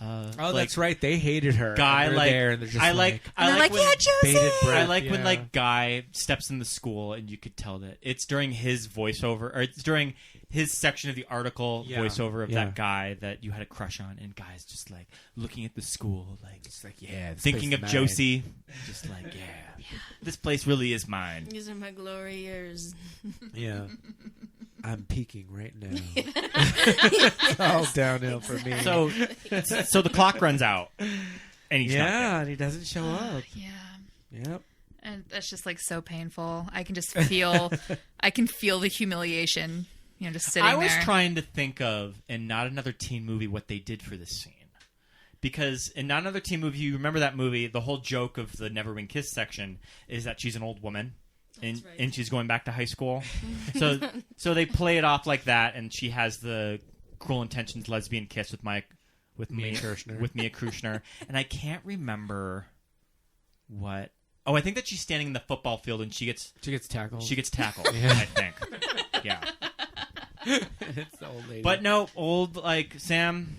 that's right. They hated her. Guy and like there, and they're just I like when, yeah, Josie. I like when like Guy steps in the school and you could tell that it's during his voiceover or it's during his section of the article voiceover of that guy that you had a crush on, and Guy's just like looking at the school like just like thinking of Josie, just like this place really is mine. These are my glory years. Yeah. I'm peaking right now. It's all downhill for me. So the clock runs out, and he's not there. And he doesn't show up. Yep. And that's just like so painful. I can just feel, the humiliation. Just sitting there. I was trying to think of in Not Another Teen Movie what they did for this scene. Because in Not Another Teen Movie, you remember that movie, the whole joke of the Never Been Kissed section is that she's an old woman. And she's going back to high school. So they play it off like that, and she has the Cruel Intentions lesbian kiss with Mia Krushner. And I can't remember what... Oh, I think that she's standing in the football field, and she gets tackled. She gets tackled, I think. Yeah. It's the old lady. But no, old, like, Sam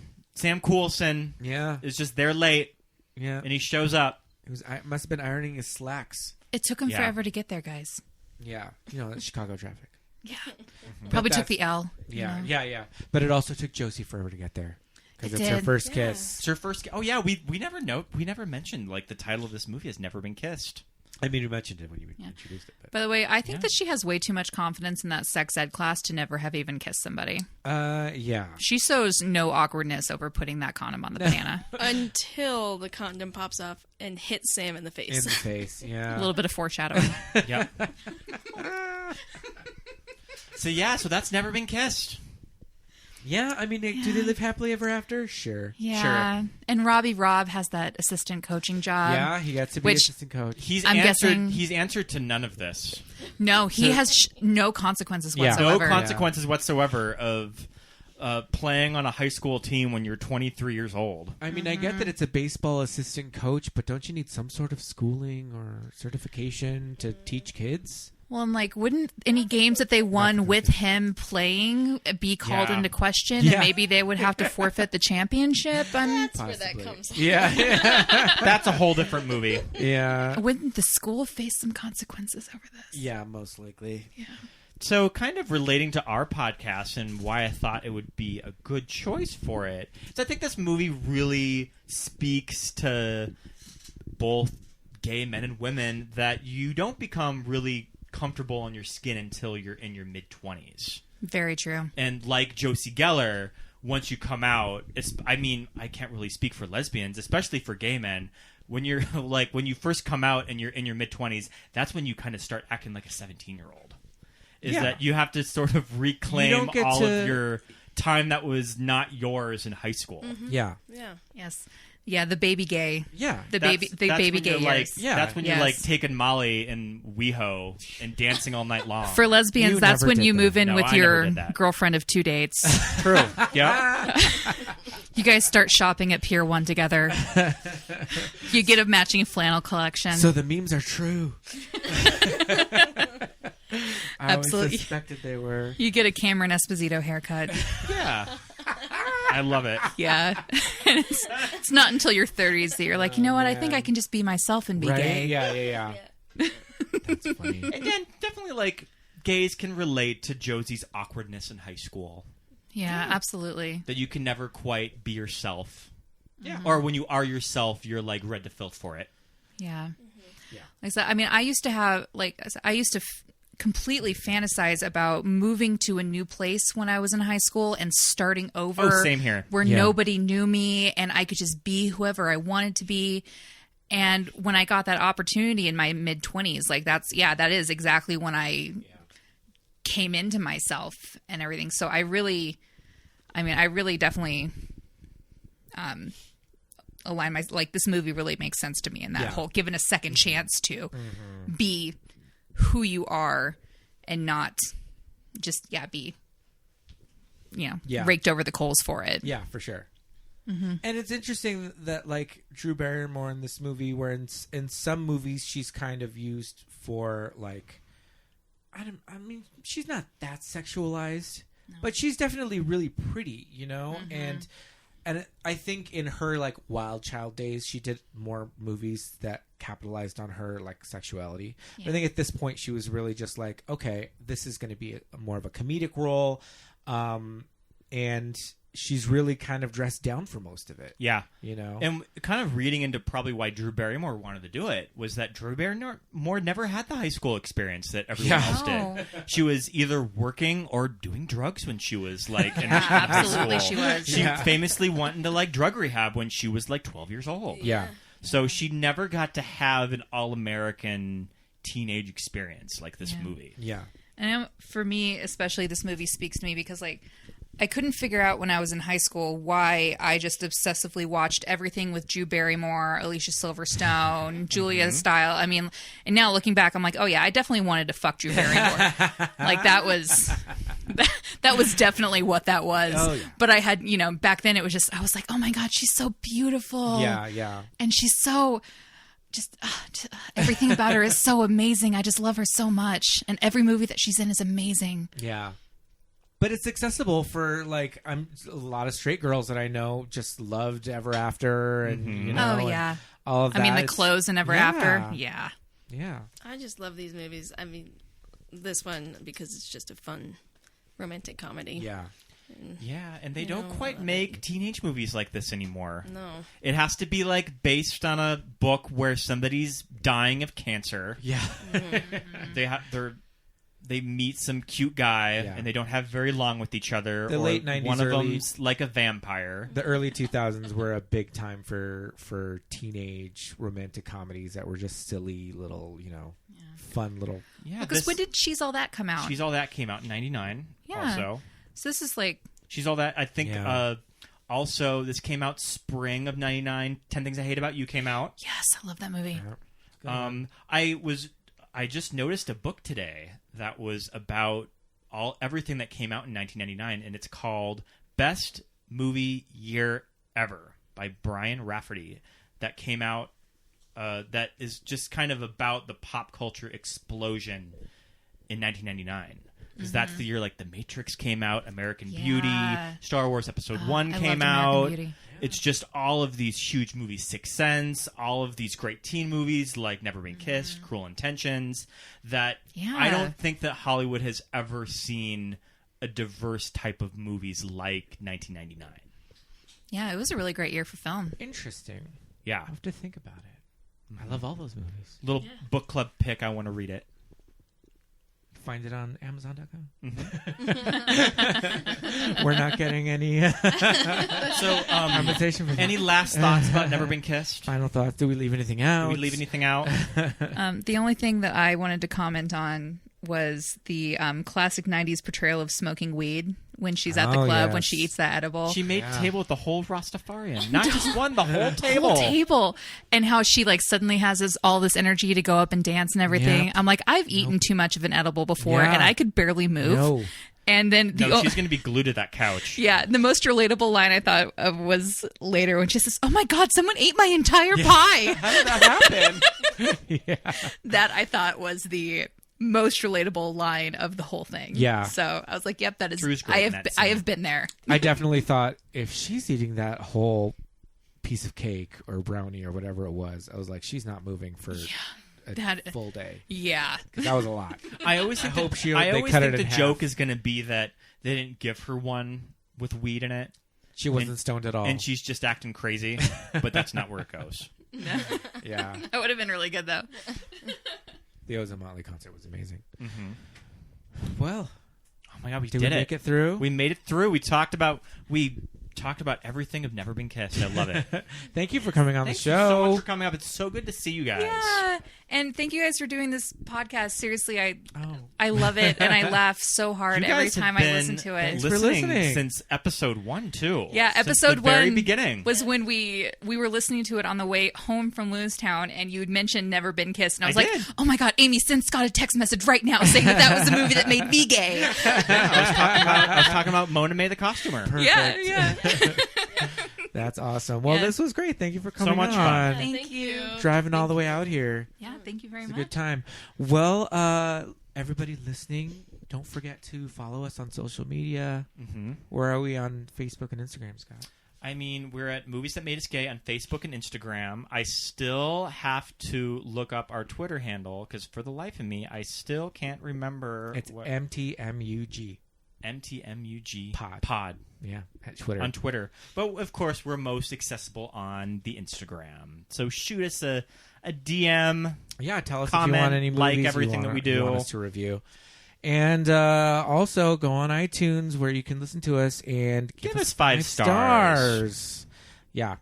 Coulson is just there late. Yeah. And he shows up. Must have been ironing his slacks. It took him forever to get there, guys. Yeah. That's Chicago traffic. Yeah. Probably took the L. Yeah, yeah. But it also took Josie forever to get there. Because it's her first kiss. It's her first... Oh, yeah. We never mentioned, like, the title of this movie has Never Been Kissed. I mean, you mentioned it when you introduced it. But. By the way, I think that she has way too much confidence in that sex ed class to never have even kissed somebody. Yeah. She shows no awkwardness over putting that condom on the banana. Until the condom pops off and hits Sam in the face. In the face, yeah. A little bit of foreshadowing. Yep. So that's Never Been Kissed. Yeah, I mean, do they live happily ever after? Sure. Yeah. Sure. And Rob has that assistant coaching job. Yeah, he got to be assistant coach. He's answered to none of this. No, he has no consequences whatsoever. No consequences whatsoever of playing on a high school team when you're 23 years old. I mean, I get that it's a baseball assistant coach, but don't you need some sort of schooling or certification to teach kids? Well, and like, wouldn't any games that they won with him playing be called into question? And maybe they would have to forfeit the championship? That's where that comes from. Yeah. That's a whole different movie. Yeah. Wouldn't the school face some consequences over this? Yeah, most likely. Yeah. So kind of relating to our podcast and why I thought it would be a good choice for it. So I think this movie really speaks to both gay men and women that you don't become really comfortable on your skin until you're in your mid-20s. Very true. And like Josie Geller, once you come out, I can't really speak for lesbians, especially for gay men. When you're like, when you first come out and you're in your mid-20s, that's when you kind of start acting like a 17-year-old. That you have to sort of reclaim all of your time that was not yours in high school. Mm-hmm. Yeah. Yeah. Yes. Yeah, the baby gay. Yeah. The baby gay years. That's when you're like taking Molly and WeHo and dancing all night long. For lesbians, that's when you move in with your girlfriend of 2 dates. True. Yeah. You guys start shopping at Pier 1 together. You get a matching flannel collection. So the memes are true. I Absolutely. always suspected they were. You get a Cameron Esposito haircut. Yeah. I love it. Yeah. And it's not until your 30s that you're like, you know what? I think I can just be myself and be gay. Yeah. That's funny. And then definitely like gays can relate to Josie's awkwardness in high school. Yeah, absolutely. That you can never quite be yourself. Yeah. Or when you are yourself, you're like red to filth for it. Yeah. Yeah. Like I said, I mean, I used to completely fantasize about moving to a new place when I was in high school and starting over. Oh, same here. Where nobody knew me and I could just be whoever I wanted to be. And when I got that opportunity in my mid-20s, like that is exactly when I came into myself and everything. So I really definitely align my, like, this movie really makes sense to me in that whole given a second chance to be who you are and not just be raked over the coals for it. Yeah, for sure. Mm-hmm. And it's interesting that like Drew Barrymore in this movie, where in some movies she's kind of used for like, I mean she's not that sexualized, but she's definitely really pretty, you know. Mm-hmm. And And I think in her like wild child days, she did more movies that capitalized on her like sexuality. Yeah. I think at this point she was really just like, okay, this is going to be more of a comedic role, and she's really kind of dressed down for most of it. Yeah. You know? And kind of reading into probably why Drew Barrymore wanted to do it was that Drew Barrymore never had the high school experience that everyone else did. She was either working or doing drugs when she was like in high school. Absolutely she was. She famously went into like drug rehab when she was like 12 years old. Yeah. So she never got to have an all-American teenage experience like this movie. Yeah. And for me, especially, this movie speaks to me because, like, I couldn't figure out when I was in high school why I just obsessively watched everything with Drew Barrymore, Alicia Silverstone, Julia Stiles. I mean, and now looking back, I'm like, oh yeah, I definitely wanted to fuck Drew Barrymore. Like that was definitely what that was. Oh, yeah. But I had, back then it was just, I was like, oh my God, she's so beautiful. Yeah, yeah. And she's so... Just everything about her is so amazing. I just love her so much. And every movie that she's in is amazing. Yeah. But it's accessible for like a lot of straight girls that I know just loved Ever After and oh yeah, and all of that. I mean the clothes in Ever After. Yeah. Yeah. I just love these movies. I mean, this one because it's just a fun romantic comedy. Yeah. Yeah, and they don't quite make teenage movies like this anymore. No. It has to be like based on a book where somebody's dying of cancer. Yeah. They meet some cute guy and they don't have very long with each other. The late 90s, one of them's like a vampire. The early 2000s were a big time for teenage romantic comedies that were just silly little, fun little. Yeah, because when did She's All That come out? She's All That came out in 99. Yeah. Also. So this is like... She's All That, I think... also, this came out spring of 99. 10 Things I Hate About You came out. Yes, I love that movie. I just noticed a book today that was about everything that came out in 1999, and it's called Best Movie Year Ever by Brian Rafferty. That came out, that is just kind of about the pop culture explosion in 1999. Because that's the year like The Matrix came out, American Beauty, Star Wars Episode 1 came out. It's just all of these huge movies, Sixth Sense, all of these great teen movies like Never Been Kissed, Cruel Intentions, that I don't think that Hollywood has ever seen a diverse type of movies like 1999. Yeah, it was a really great year for film. Interesting. Yeah. I have to think about it. I love all those movies. Little book club pick, I want to read it. Find it on Amazon.com. We're not getting any compensation for that. Any last thoughts about Never Been Kissed? Final thoughts. Do we leave anything out? Did we leave anything out? The only thing that I wanted to comment on was the classic 90s portrayal of smoking weed when she's at the club, when she eats that edible. She made table with the whole Rastafarian. Not just one, the whole table. Whole table. And how she like suddenly has all this energy to go up and dance and everything. Yep. I'm like, I've eaten too much of an edible before and I could barely move. No. And then she's going to be glued to that couch. Yeah, the most relatable line I thought of was later when she says, "Oh my God, someone ate my entire pie." How did that happen? That I thought was the most relatable line of the whole thing. Yeah. So I was like, "Yep, that is." Drew's great I have been there. I definitely thought if she's eating that whole piece of cake or brownie or whatever it was, I was like, she's not moving for a full day. Yeah, that was a lot. I always think the joke is going to be that they didn't give her one with weed in it. She wasn't stoned at all, and she's just acting crazy. But that's not where it goes. Yeah, that would have been really good though. The Ozone Motley concert was amazing. Well, oh my God, we did we make it through? We made it through. We talked about everything of Never Been Kissed. I love it. Thank you for coming on the show. Thank you so much for coming up. It's so good to see you guys. Yeah, and thank you guys for doing this podcast. Seriously, I love it, and I laugh so hard every time I listen to it. Thanks for listening since episode 1 too. Yeah, episode 1 very beginning was when we were listening to it on the way home from Lewistown, and you had mentioned Never Been Kissed, and I was like, oh my God, Amy Since got a text message right now saying that was the movie that made me gay. Yeah, I was talking about Mona May the costumer. Perfect. Yeah. That's awesome. Well, this was great. Thank you for coming on. So much fun. Thank you. Driving all the way out here. Yeah, thank you very much. It's a good time. Well, everybody listening, don't forget to follow us on social media. Where are we on Facebook and Instagram, Scott? I mean, we're at Movies That Made Us Gay on Facebook and Instagram. I still have to look up our Twitter handle because for the life of me, I still can't remember. It's MTMUG. MTMUG Pod. Yeah, at Twitter. On Twitter. But, of course, we're most accessible on the Instagram. So shoot us a DM. Yeah, tell us comment, if you want any movies. like everything that we do. You want us to review. And also go on iTunes where you can listen to us and give us 5 stars. Yeah,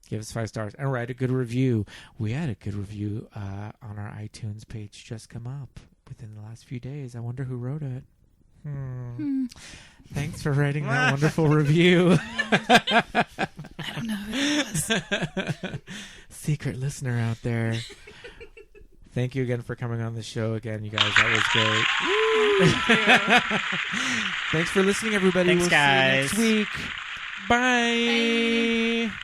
give us 5 stars and write a good review. We had a good review on our iTunes page just come up within the last few days. I wonder who wrote it. Thanks for writing that wonderful review. I don't know who it was. Secret listener out there. Thank you again for coming on the show again, you guys. That was great. Thank you. Thanks for listening, everybody. Thanks, we'll guys. see you next week. Bye. Bye.